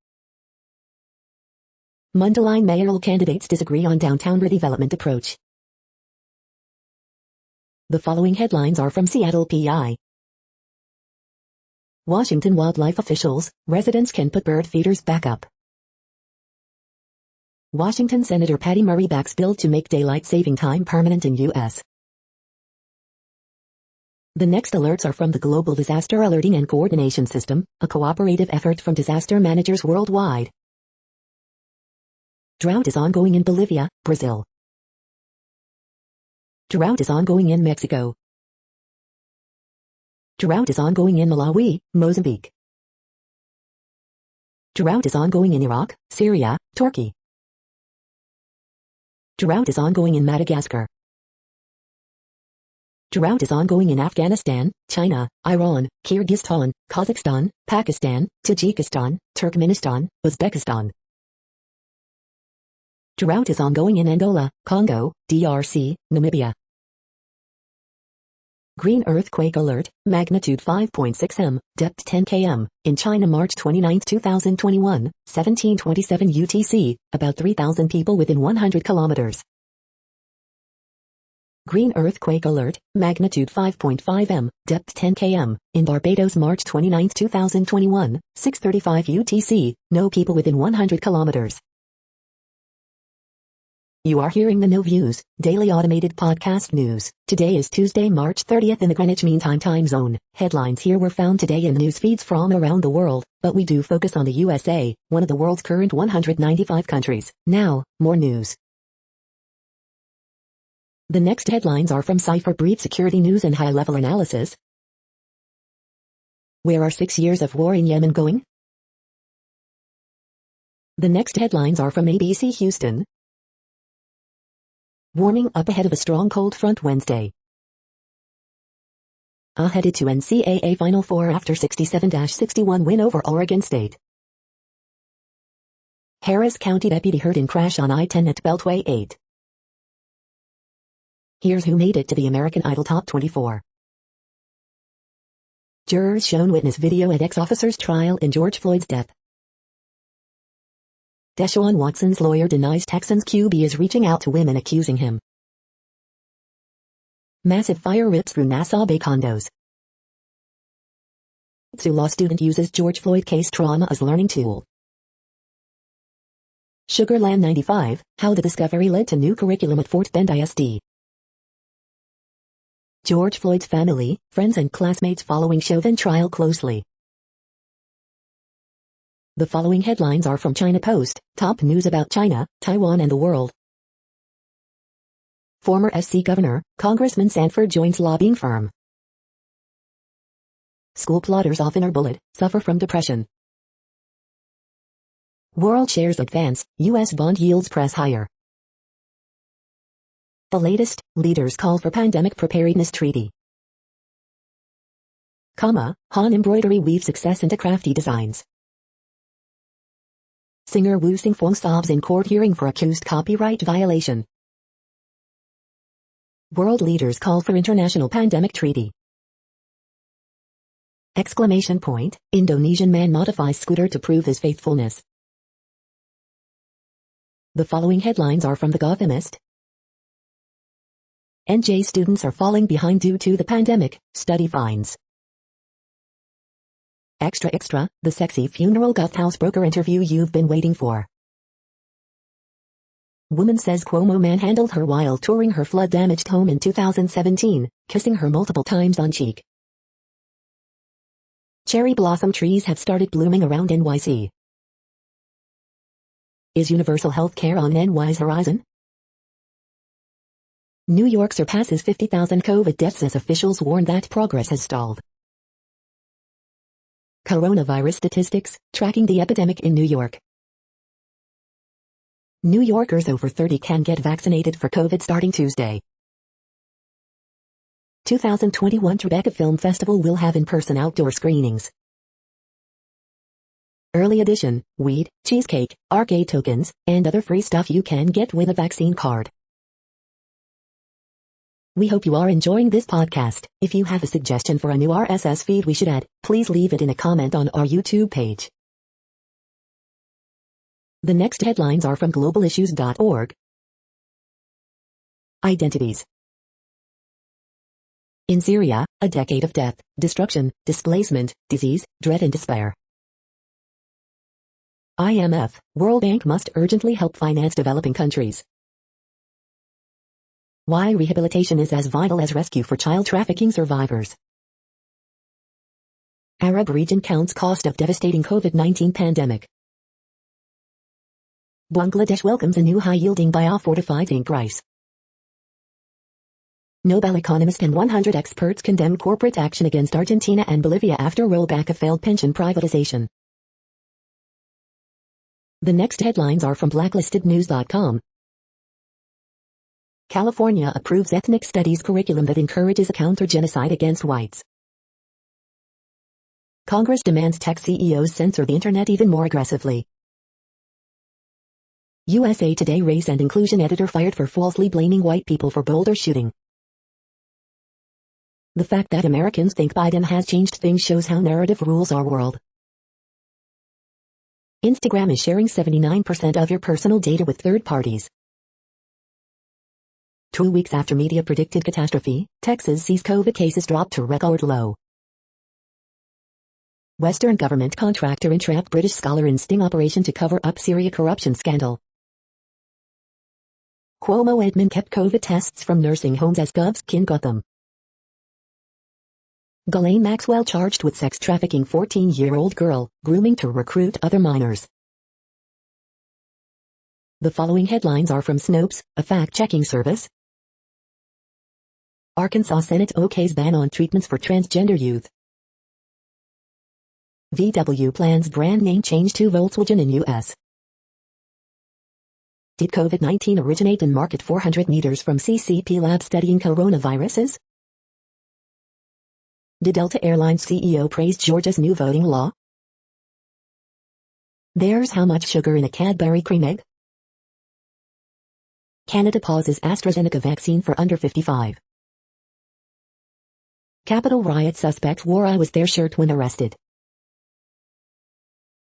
Mundelein mayoral candidates disagree on downtown redevelopment approach. The following headlines are from Seattle PI. Washington wildlife officials, residents can put bird feeders back up. Washington Senator Patty Murray backs bill to make daylight saving time permanent in U.S. The next alerts are from the Global Disaster Alerting and Coordination System, a cooperative effort from disaster managers worldwide. Drought is ongoing in Bolivia, Brazil. Drought is ongoing in Mexico. Drought is ongoing in Malawi, Mozambique. Drought is ongoing in Iraq, Syria, Turkey. Drought is ongoing in Madagascar. Drought is ongoing in Afghanistan, China, Iran, Kyrgyzstan, Kazakhstan, Pakistan, Tajikistan, Turkmenistan, Uzbekistan. Drought is ongoing in Angola, Congo, DRC, Namibia. Green earthquake alert, magnitude 5.6 m, depth 10 km, in China March 29, 2021, 1727 UTC, about 3,000 people within 100 kilometers. Green earthquake alert, magnitude 5.5 m, depth 10 km, in Barbados March 29, 2021, 6:35 UTC, no people within 100 kilometers. You are hearing the No Views, daily automated podcast news. Today is Tuesday, March 30th in the Greenwich Mean Time zone. Headlines here were found today in news feeds from around the world, but we do focus on the USA, one of the world's current 195 countries. Now, more news. The next headlines are from Cypher Brief Security News and High-Level Analysis. Where are 6 years of war in Yemen going? The next headlines are from ABC Houston. Warming up ahead of a strong cold front Wednesday. Headed to NCAA Final Four after 67-61 win over Oregon State. Harris County deputy hurt in crash on I-10 at Beltway 8. Here's who made it to the American Idol Top 24. Jurors shown witness video at ex-officer's trial in George Floyd's death. Deshaun Watson's lawyer denies Texans QB is reaching out to women accusing him. Massive fire rips through Nassau Bay condos. Sioux law student uses George Floyd case trauma as learning tool. Sugarland 95, how the discovery led to new curriculum at Fort Bend ISD. George Floyd's family, friends and classmates following Chauvin trial closely. The following headlines are from China Post, top news about China, Taiwan and the world. Former SC Governor, Congressman Sanford joins lobbying firm. School plotters often are bullied, suffer from depression. World shares advance, U.S. bond yields press higher. The latest, leaders call for pandemic preparedness treaty. Han embroidery weaves success into crafty designs. Singer Wu Xingfeng sobs in court hearing for accused copyright violation. World leaders call for international pandemic treaty. Exclamation point, Indonesian man modifies scooter to prove his faithfulness. The following headlines are from The Gothamist. NJ students are falling behind due to the pandemic, study finds. Extra, the sexy funeral goth house broker interview you've been waiting for. Woman says Cuomo manhandled her while touring her flood-damaged home in 2017, kissing her multiple times on cheek. Cherry blossom trees have started blooming around NYC. Is universal health care on NY's horizon? New York surpasses 50,000 COVID deaths as officials warn that progress has stalled. Coronavirus statistics, tracking the epidemic in New York. New Yorkers over 30 can get vaccinated for COVID starting Tuesday. 2021 Tribeca Film Festival will have in-person outdoor screenings. Early edition, weed, cheesecake, arcade tokens, and other free stuff you can get with a vaccine card. We hope you are enjoying this podcast. If you have a suggestion for a new RSS feed we should add, please leave it in a comment on our YouTube page. The next headlines are from globalissues.org. Identities. In Syria, a decade of death, destruction, displacement, disease, dread and despair. IMF, World Bank must urgently help finance developing countries. Why rehabilitation is as vital as rescue for child trafficking survivors. Arab region counts cost of devastating COVID-19 pandemic. Bangladesh welcomes a new high-yielding biofortified zinc rice. Nobel economist and 100 experts condemn corporate action against Argentina and Bolivia after rollback of failed pension privatization. The next headlines are from blacklistednews.com. California approves ethnic studies curriculum that encourages a counter-genocide against whites. Congress demands tech CEOs censor the internet even more aggressively. USA Today race and inclusion editor fired for falsely blaming white people for Boulder shooting. The fact that Americans think Biden has changed things shows how narrative rules our world. Instagram is sharing 79% of your personal data with third parties. 2 weeks after media predicted catastrophe, Texas sees COVID cases drop to record low. Western government contractor entrapped British scholar in sting operation to cover up Syria corruption scandal. Cuomo admin kept COVID tests from nursing homes as Gov's kin got them. Ghislaine Maxwell charged with sex trafficking 14-year-old girl, grooming to recruit other minors. The following headlines are from Snopes, a fact-checking service. Arkansas Senate okays ban on treatments for transgender youth. VW plans brand name change to Volkswagen in U.S. Did COVID-19 originate in market 400 meters from CCP lab studying coronaviruses? Did Delta Airlines CEO praise Georgia's new voting law? There's how much sugar in a Cadbury cream egg? Canada pauses AstraZeneca vaccine for under 55. Capitol riot suspect wore "I was there" shirt when arrested.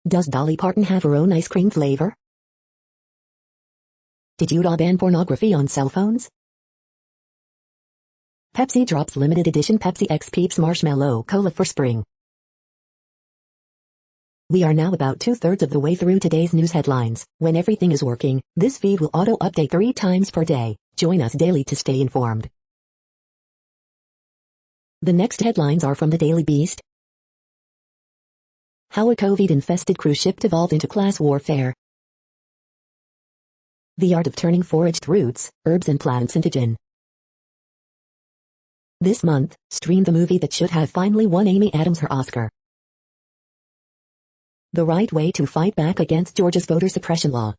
Does Dolly Parton have her own ice cream flavor? Did Utah ban pornography on cell phones? Pepsi drops limited edition Pepsi X Peeps Marshmallow Cola for spring. We are now about 2/3 of the way through today's news headlines. When everything is working, this feed will auto-update 3 times per day. Join us daily to stay informed. The next headlines are from the Daily Beast. How a COVID-infested cruise ship devolved into class warfare. The art of turning foraged roots, herbs and plants into gin. This month, stream the movie that should have finally won Amy Adams her Oscar. The right way to fight back against Georgia's voter suppression law.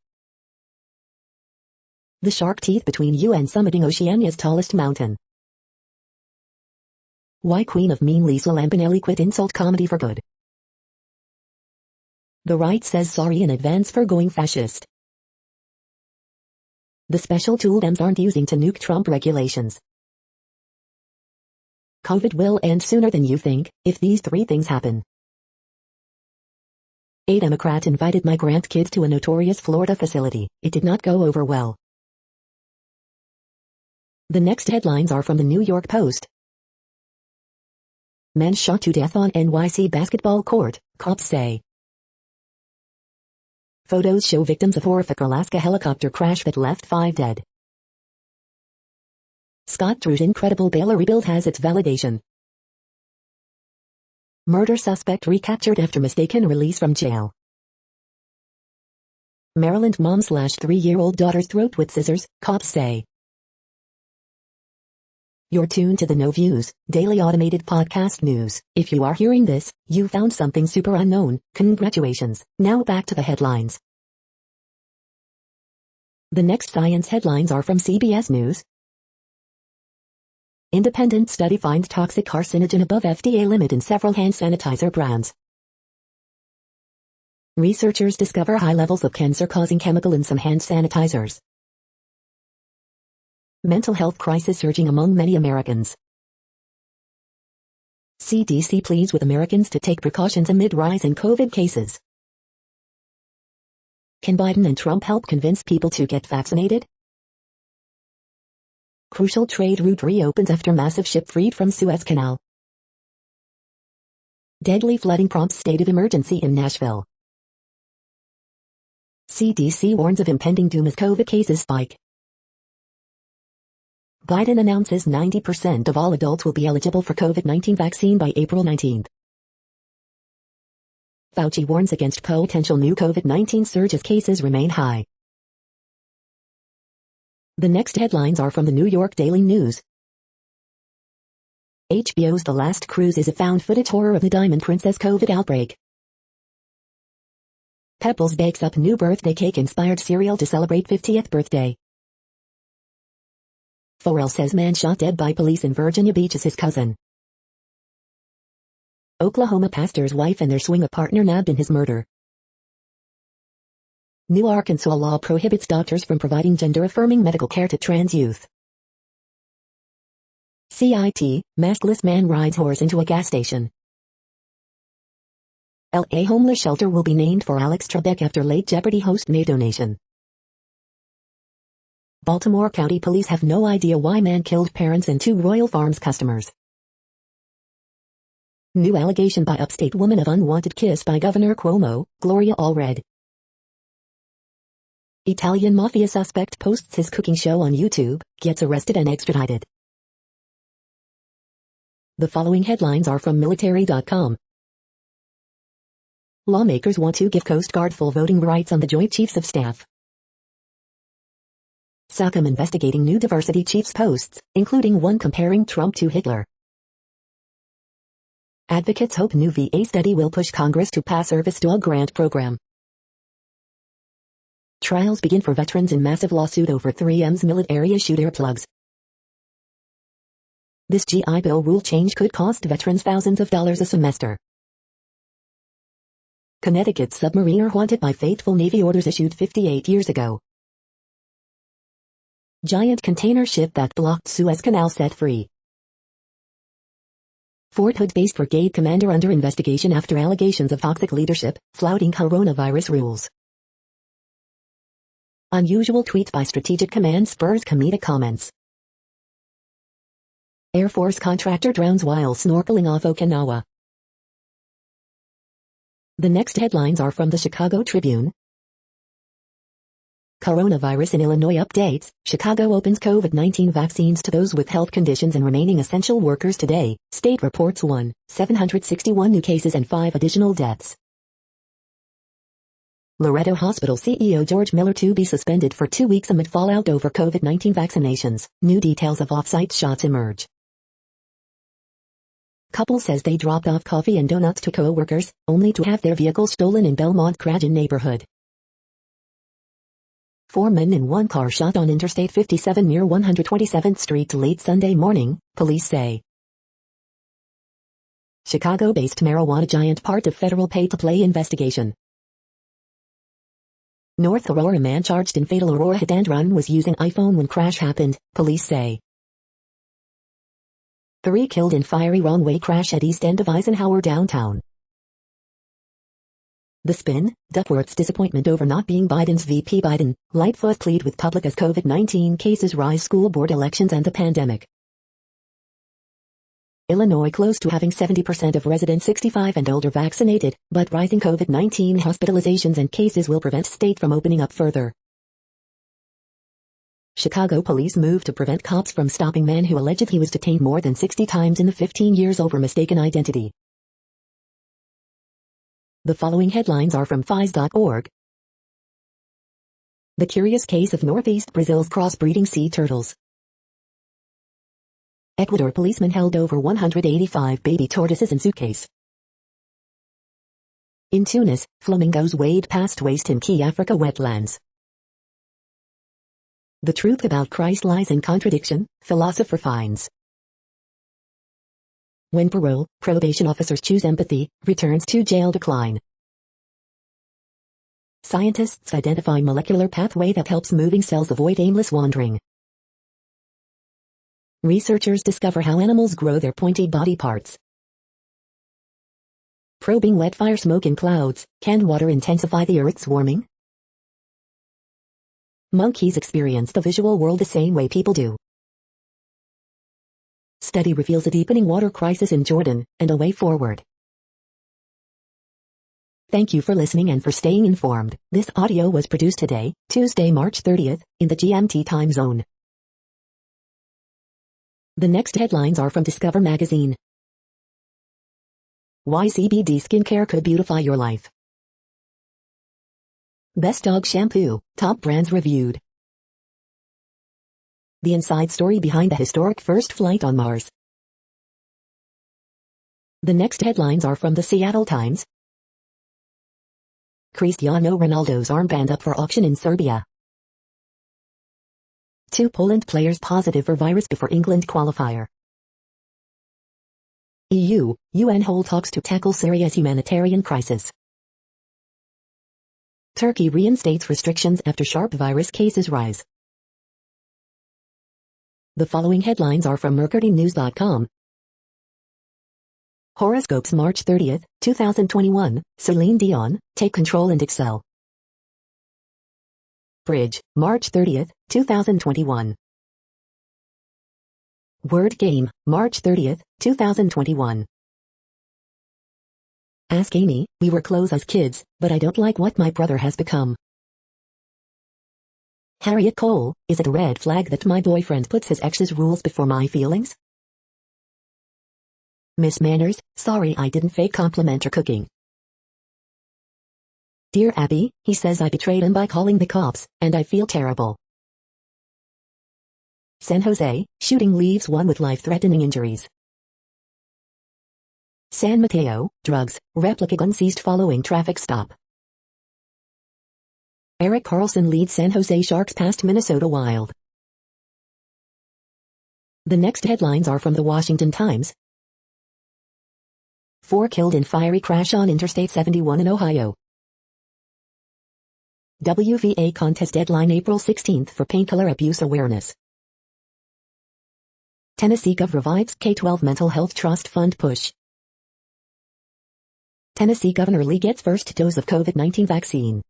The shark teeth between UN summiting Oceania's tallest mountain. Why Queen of Mean Lisa Lampanelli quit insult comedy for good. The right says sorry in advance for going fascist. The special tool Dems aren't using to nuke Trump regulations. COVID will end sooner than you think, if these 3 things happen. A Democrat invited migrant kids to a notorious Florida facility. It did not go over well. The next headlines are from the New York Post. Men shot to death on NYC basketball court, cops say. Photos show victims of horrific Alaska helicopter crash that left 5 dead. Scott Drew's incredible bail rebuild has its validation. Murder suspect recaptured after mistaken release from jail. Maryland mom slashed 3-year-old daughter's throat with scissors, cops say. You're tuned to the No Views, daily automated podcast news. If you are hearing this, you found something super unknown. Congratulations. Now back to the headlines. The next science headlines are from CBS News. Independent study finds toxic carcinogen above FDA limit in several hand sanitizer brands. Researchers discover high levels of cancer-causing chemical in some hand sanitizers. Mental health crisis surging among many Americans. CDC pleads with Americans to take precautions amid rise in COVID cases. Can Biden and Trump help convince people to get vaccinated? Crucial trade route reopens after massive ship freed from Suez Canal. Deadly flooding prompts state of emergency in Nashville. CDC warns of impending doom as COVID cases spike. Biden announces 90% of all adults will be eligible for COVID-19 vaccine by April 19. Fauci warns against potential new COVID-19 surge as cases remain high. The next headlines are from the New York Daily News. HBO's The Last Cruise is a found footage horror of the Diamond Princess COVID outbreak. Pebbles bakes up new birthday cake-inspired cereal to celebrate 50th birthday. Pharrell says man shot dead by police in Virginia Beach is his cousin. Oklahoma pastor's wife and their swing partner nabbed in his murder. New Arkansas law prohibits doctors from providing gender-affirming medical care to trans youth. CIT, maskless man rides horse into a gas station. LA homeless shelter will be named for Alex Trebek after late Jeopardy host made donation. Baltimore County Police have no idea why man killed parents and two Royal Farms customers. New allegation by upstate woman of unwanted kiss by Governor Cuomo, Gloria Allred. Italian mafia suspect posts his cooking show on YouTube, gets arrested and extradited. The following headlines are from military.com. Lawmakers want to give Coast Guard full voting rights on the Joint Chiefs of Staff. SACM investigating new diversity chiefs posts, including one comparing Trump to Hitler. Advocates hope new VA study will push Congress to pass service dog grant program. Trials begin for veterans in massive lawsuit over 3M's millet area shoot earplugs. This GI Bill rule change could cost veterans thousands of dollars a semester. Connecticut's submariner haunted by fateful Navy orders issued 58 years ago. Giant container ship that blocked Suez Canal set free. Fort Hood-based brigade commander under investigation after allegations of toxic leadership, flouting coronavirus rules. Unusual tweet by Strategic Command spurs comedic comments. Air Force contractor drowns while snorkeling off Okinawa. The next headlines are from the Chicago Tribune. Coronavirus in Illinois updates, Chicago opens COVID-19 vaccines to those with health conditions and remaining essential workers today, state reports 761 new cases and 5 additional deaths. Loretto Hospital CEO George Miller to be suspended for 2 weeks amid fallout over COVID-19 vaccinations, new details of off-site shots emerge. Couple says they dropped off coffee and donuts to co-workers, only to have their vehicle stolen in Belmont-Cragen neighborhood. 4 men in one car shot on Interstate 57 near 127th Street late Sunday morning, police say. Chicago-based marijuana giant part of federal pay-to-play investigation. North Aurora man charged in fatal Aurora hit-and-run was using iPhone when crash happened, police say. 3 killed in fiery wrong-way crash at East End of Eisenhower downtown. The Spin, Duckworth's disappointment over not being Biden's VP. Biden, Lightfoot plead with public as COVID-19 cases rise, school board elections and the pandemic. Illinois close to having 70% of residents 65 and older vaccinated, but rising COVID-19 hospitalizations and cases will prevent state from opening up further. Chicago police move to prevent cops from stopping man who alleged he was detained more than 60 times in the 15 years over mistaken identity. The following headlines are from FIS.org. The curious case of Northeast Brazil's crossbreeding sea turtles. Ecuador policeman held over 185 baby tortoises in suitcase. In Tunis, flamingos wade past waist in key Africa wetlands. The truth about Christ lies in contradiction, philosopher finds. When parole, probation officers choose empathy, returns to jail decline. Scientists identify molecular pathway that helps moving cells avoid aimless wandering. Researchers discover how animals grow their pointy body parts. Probing wet fire smoke in clouds, can water intensify the Earth's warming? Monkeys experience the visual world the same way people do. Study reveals a deepening water crisis in Jordan, and a way forward. Thank you for listening and for staying informed. This audio was produced today, Tuesday, March 30th, in the GMT time zone. The next headlines are from Discover magazine. Why CBD skincare could beautify your life. Best dog shampoo, top brands reviewed. The inside story behind the historic first flight on Mars. The next headlines are from the Seattle Times. Cristiano Ronaldo's armband up for auction in Serbia. 2 Poland players positive for virus before England qualifier. UN hold talks to tackle Syria's humanitarian crisis. Turkey reinstates restrictions after sharp virus cases rise. The following headlines are from mercurynews.com. Horoscopes March 30th, 2021, Celine Dion, Take Control and Excel. Bridge, March 30th, 2021. Word Game, March 30th, 2021. Ask Amy, we were close as kids, but I don't like what my brother has become. Harriet Cole, is it a red flag that my boyfriend puts his ex's rules before my feelings? Miss Manners, sorry I didn't fake compliment or cooking. Dear Abby, he says I betrayed him by calling the cops, and I feel terrible. San Jose, shooting leaves one with life-threatening injuries. San Mateo, drugs, replica gun seized following traffic stop. Eric Carlson leads San Jose Sharks past Minnesota Wild. The next headlines are from the Washington Times. 4 killed in fiery crash on Interstate 71 in Ohio. WVA contest deadline April 16th for painkiller abuse awareness. Tennessee Gov revives K-12 mental health trust fund push. Tennessee Governor Lee gets first dose of COVID-19 vaccine.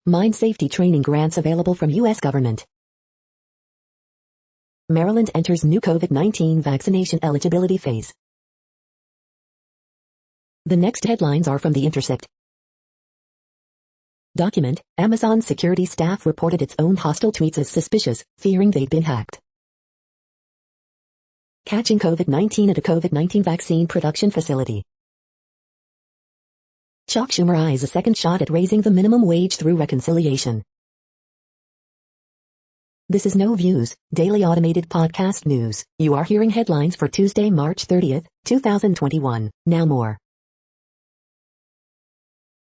Mine safety training grants available from U.S. government. Maryland enters new COVID-19 vaccination eligibility phase. The next headlines are from The Intercept. Document, Amazon security staff reported its own hostile tweets as suspicious, fearing they'd been hacked. Catching COVID-19 at a COVID-19 vaccine production facility. Chuck Schumer eyes a second shot at raising the minimum wage through reconciliation. This is No Views, daily automated podcast news. You are hearing headlines for Tuesday, March 30th, 2021. Now more.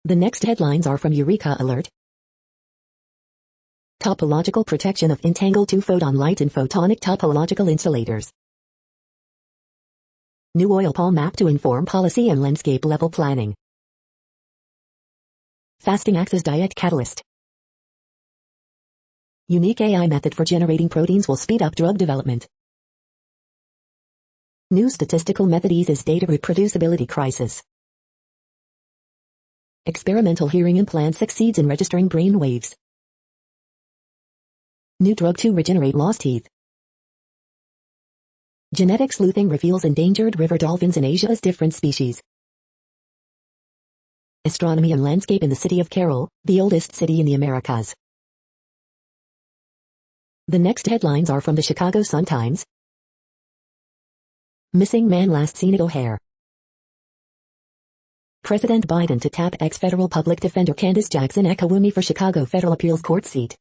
The next headlines are from Eureka Alert. Topological protection of entangled 2-photon light in photonic topological insulators. New oil palm map to inform policy and landscape level planning. Fasting acts as diet catalyst. Unique AI method for generating proteins will speed up drug development. New statistical method eases data reproducibility crisis. Experimental hearing implant succeeds in registering brain waves. New drug to regenerate lost teeth. Genetic sleuthing reveals endangered river dolphins in Asia's different species. Astronomy and landscape in the city of Carroll, the oldest city in the Americas. The next headlines are from the Chicago Sun-Times. Missing man last seen at O'Hare. President Biden to tap ex-federal public defender Candace Jackson Akawumi for Chicago Federal Appeals Court seat.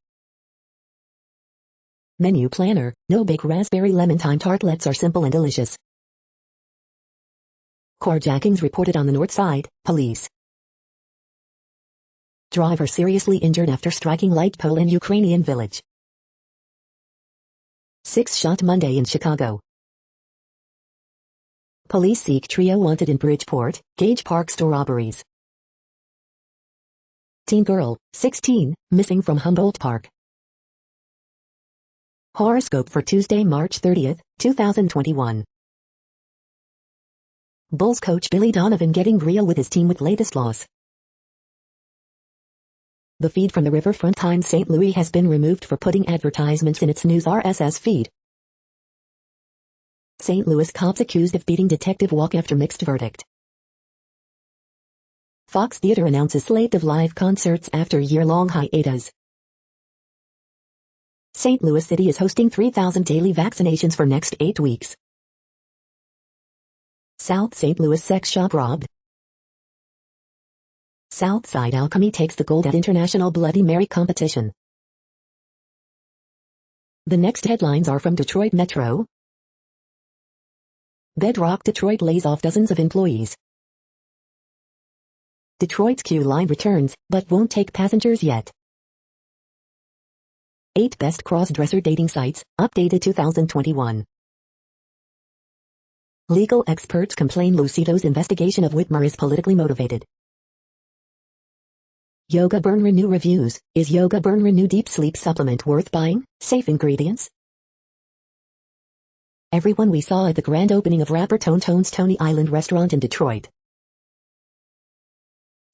Menu planner, no bake raspberry lemon thyme tartlets are simple and delicious. Carjackings reported on the north side, police. Driver seriously injured after striking light pole in Ukrainian village. 6 shot Monday in Chicago. Police seek trio wanted in Bridgeport, Gage Park store robberies. Teen girl, 16, missing from Humboldt Park. Horoscope for Tuesday, March 30th, 2021. Bulls coach Billy Donovan getting real with his team with latest loss. The feed from the Riverfront Times St. Louis has been removed for putting advertisements in its news RSS feed. St. Louis cops accused of beating Detective Walk after mixed verdict. Fox Theater announces slate of live concerts after year-long hiatus. St. Louis City is hosting 3,000 daily vaccinations for next 8 weeks. South St. Louis sex shop robbed. Southside Alchemy takes the gold at International Bloody Mary competition. The next headlines are from Detroit Metro. Bedrock Detroit lays off dozens of employees. Detroit's Q line returns, but won't take passengers yet. 8 best cross-dresser dating sites, updated 2021. Legal experts complain Lucido's investigation of Whitmer is politically motivated. Yoga Burn Renew reviews. Is Yoga Burn Renew deep sleep supplement worth buying? Safe ingredients? Everyone we saw at the grand opening of rapper Tone Tone's Tony Island restaurant in Detroit.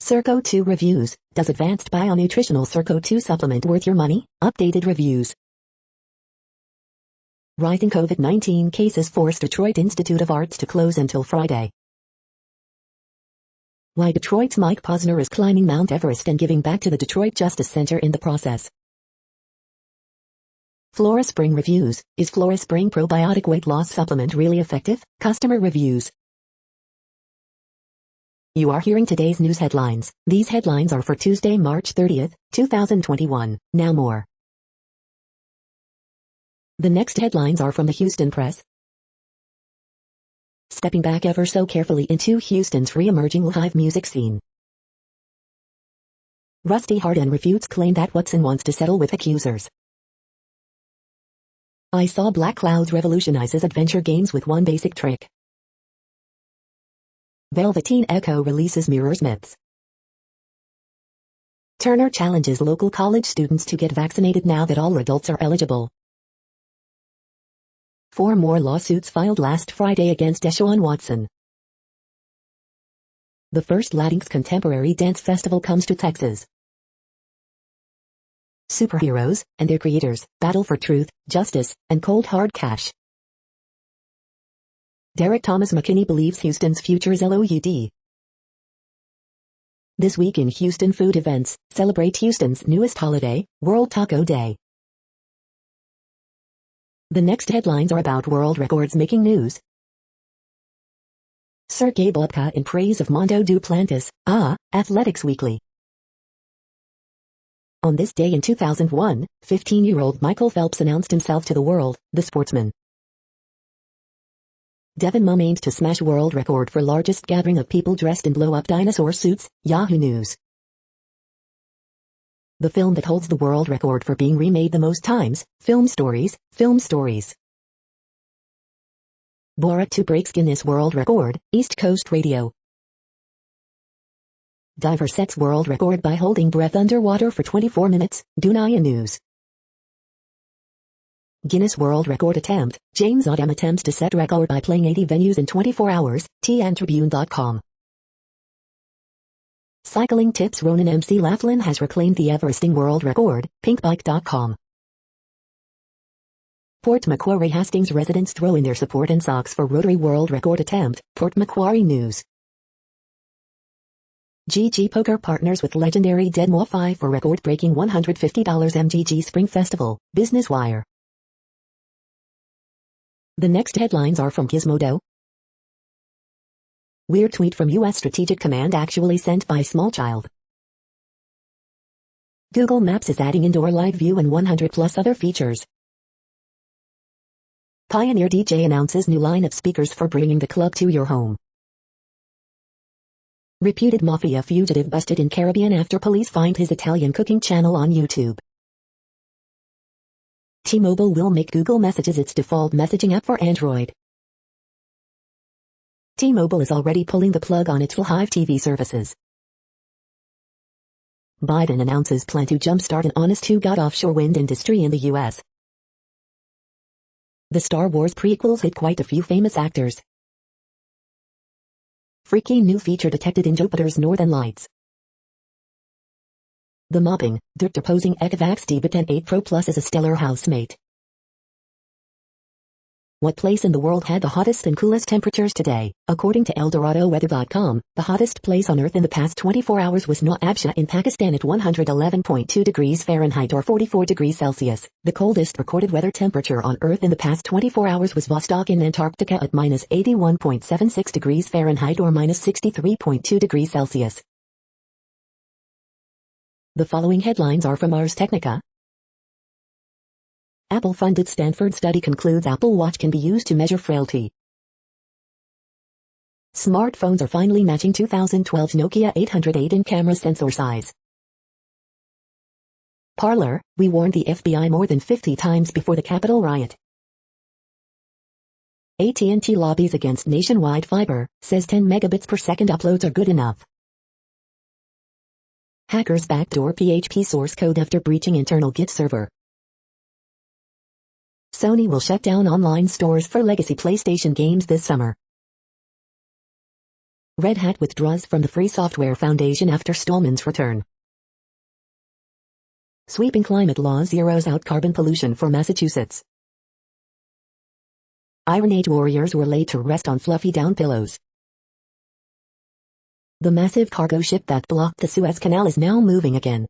Circo 2 reviews. Does advanced bionutritional Circo 2 supplement worth your money? Updated reviews. Rising COVID-19 cases force Detroit Institute of Arts to close until Friday. Why Detroit's Mike Posner is climbing Mount Everest and giving back to the Detroit Justice Center in the process. Flora Spring reviews. Is Flora Spring probiotic weight loss supplement really effective? Customer reviews. You are hearing today's news headlines. These headlines are for Tuesday, March 30th, 2021. Now more. The next headlines are from the Houston Press. Stepping back ever so carefully into Houston's re-emerging live music scene. Rusty Harden refutes claim that Watson wants to settle with accusers. I saw Black Clouds revolutionizes adventure games with one basic trick. Velveteen Echo releases Mirrors Myths. Turner challenges local college students to get vaccinated now that all adults are eligible. 4 more lawsuits filed last Friday against Deshaun Watson. The first Latinx Contemporary Dance Festival comes to Texas. Superheroes and their creators battle for truth, justice, and cold hard cash. Derek Thomas McKinney believes Houston's future is LOUD. This week in Houston food events, celebrate Houston's newest holiday, World Taco Day. The next headlines are about world records making news. Sergei Bubka in praise of Mondo Duplantis, Athletics Weekly. On this day in 2001, 15-year-old Michael Phelps announced himself to the world, the sportsman. Devin Mum aimed to smash world record for largest gathering of people dressed in blow-up dinosaur suits, Yahoo News. The film that holds the world record for being remade the most times, Film Stories. Borat 2 breaks Guinness World Record, East Coast Radio. Diver sets world record by holding breath underwater for 24 minutes, Dunia News. Guinness World Record attempt, James Odom attempts to set record by playing 80 venues in 24 hours, TNTribune.com. Cycling tips Ronan MC Laughlin has reclaimed the Everesting world record, pinkbike.com. Port Macquarie Hastings residents throw in their support and socks for Rotary world record attempt, Port Macquarie News. GG Poker partners with legendary Dead Mo 5 for record-breaking $150 MGG Spring Festival, Business Wire. The next headlines are from Gizmodo. Weird tweet from U.S. Strategic Command actually sent by small child. Google Maps is adding indoor live view and 100 plus other features. Pioneer DJ announces new line of speakers for bringing the club to your home. Reputed mafia fugitive busted in Caribbean after police find his Italian cooking channel on YouTube. T-Mobile will make Google Messages its default messaging app for Android. T-Mobile is already pulling the plug on its Live TV services. Biden announces plan to jumpstart an honest-to-God offshore wind industry in the U.S. The Star Wars prequels hit quite a few famous actors. Freaky new feature detected in Jupiter's northern lights. The mobbing, dirt deposing Equifax Debit 8 Pro Plus as a stellar housemate. What place in the world had the hottest and coolest temperatures today? According to ElDoradoWeather.com, the hottest place on Earth in the past 24 hours was Nawabshah in Pakistan at 111.2 degrees Fahrenheit or 44 degrees Celsius. The coldest recorded weather temperature on Earth in the past 24 hours was Vostok in Antarctica at minus 81.76 degrees Fahrenheit or minus 63.2 degrees Celsius. The following headlines are from Ars Technica. Apple-funded Stanford study concludes Apple Watch can be used to measure frailty. Smartphones are finally matching 2012's Nokia 808 in camera sensor size. Parler, we warned the FBI more than 50 times before the Capitol riot. AT&T lobbies against nationwide fiber, says 10 megabits per second uploads are good enough. Hackers backdoor PHP source code after breaching internal Git server. Sony will shut down online stores for legacy PlayStation games this summer. Red Hat withdraws from the Free Software Foundation after Stallman's return. Sweeping climate law zeroes out carbon pollution for Massachusetts. Iron Age warriors were laid to rest on fluffy down pillows. The massive cargo ship that blocked the Suez Canal is now moving again.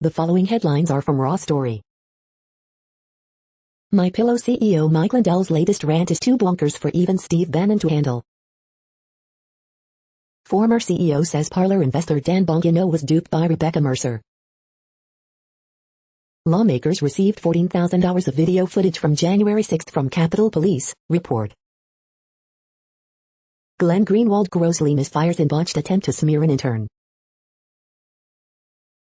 The following headlines are from Raw Story. MyPillow CEO Mike Lindell's latest rant is too bonkers for even Steve Bannon to handle. Former CEO says Parler investor Dan Bongino was duped by Rebecca Mercer. Lawmakers received 14,000 hours of video footage from January 6 from Capitol Police, report. Glenn Greenwald grossly misfires in botched attempt to smear an intern.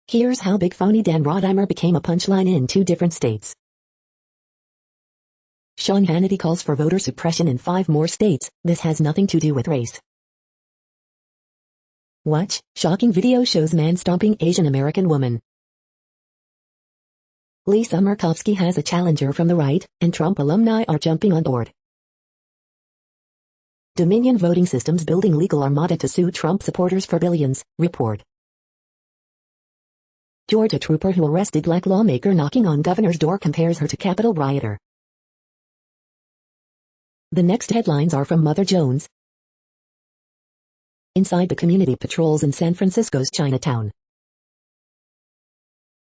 Here's how big phony Dan Rodimer became a punchline in 2 different states. Sean Hannity calls for voter suppression in 5 more states. This has nothing to do with race. Watch, shocking video shows man stomping Asian American woman. Lisa Murkowski has a challenger from the right, and Trump alumni are jumping on board. Dominion Voting Systems building legal armada to sue Trump supporters for billions, report. Georgia trooper who arrested black lawmaker knocking on governor's door compares her to Capitol rioter. The next headlines are from Mother Jones. Inside the community patrols in San Francisco's Chinatown.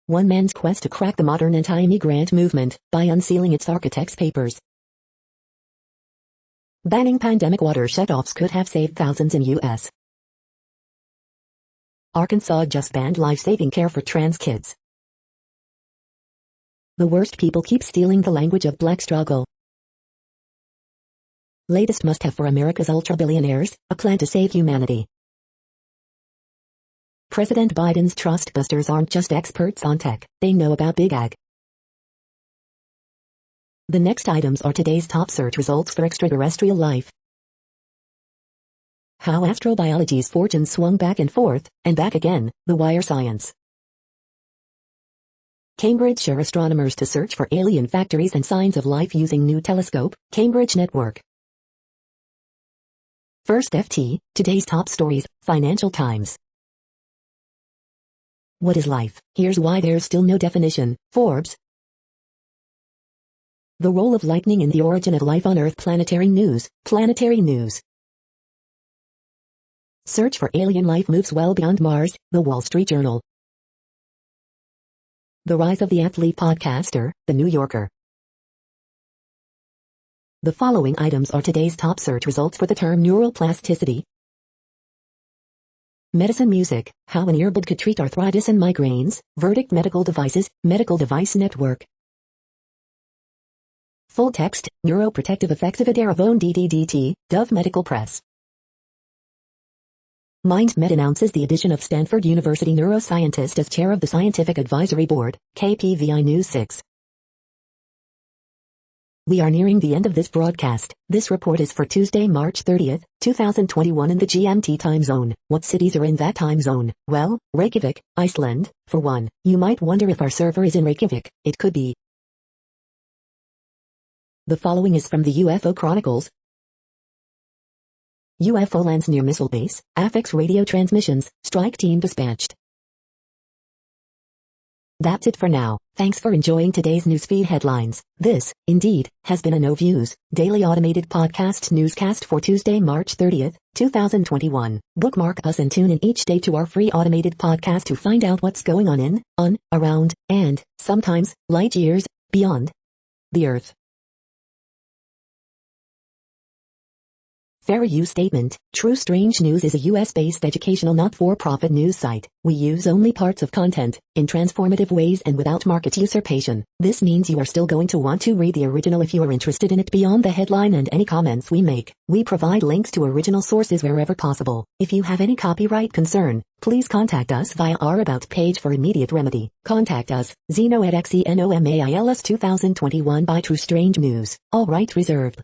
One man's quest to crack the modern anti-immigrant movement by unsealing its architect's papers. Banning pandemic water shutoffs could have saved thousands in U.S. Arkansas just banned life-saving care for trans kids. The worst people keep stealing the language of black struggle. Latest must-have for America's ultra-billionaires, a plan to save humanity. President Biden's trustbusters aren't just experts on tech, they know about Big Ag. The next items are today's top search results for extraterrestrial life. How astrobiology's fortunes swung back and forth, and back again, the wire science. Cambridgeshire astronomers to search for alien factories and signs of life using new telescope, Cambridge Network. First FT, today's top stories, Financial Times. What is life? Here's why there's still no definition, Forbes. The role of lightning in the origin of life on Earth, Planetary News, Planetary News. Search for alien life moves well beyond Mars, The Wall Street Journal. The rise of the athlete podcaster, The New Yorker. The following items are today's top search results for the term neuroplasticity. Medicine Music, how an earbud could treat arthritis and migraines, Verdict Medical Devices, Medical Device Network. Full text, neuroprotective effects of edaravone DDDT, Dove Medical Press. MindMed announces the addition of Stanford University neuroscientist as chair of the Scientific Advisory Board, KPVI News 6. We are nearing the end of this broadcast. This report is for Tuesday, March 30th, 2021 in the GMT time zone. What cities are in that time zone? Well, Reykjavik, Iceland, for one. You might wonder if our server is in Reykjavik. It could be. The following is from the UFO Chronicles. UFO lands near missile base, affects radio transmissions, strike team dispatched. That's it for now. Thanks for enjoying today's newsfeed headlines. This, indeed, has been a No Views, daily automated podcast newscast for Tuesday, March 30th, 2021. Bookmark us and tune in each day to our free automated podcast to find out what's going on, around, and, sometimes, light years, beyond the Earth. Fair use statement. True Strange News is a US-based educational not-for-profit news site. We use only parts of content, in transformative ways and without market usurpation. This means you are still going to want to read the original if you are interested in it beyond the headline and any comments we make. We provide links to original sources wherever possible. If you have any copyright concern, please contact us via our About page for immediate remedy. Contact us, Xeno@XENOMAILS 2021 by True Strange News. All rights reserved.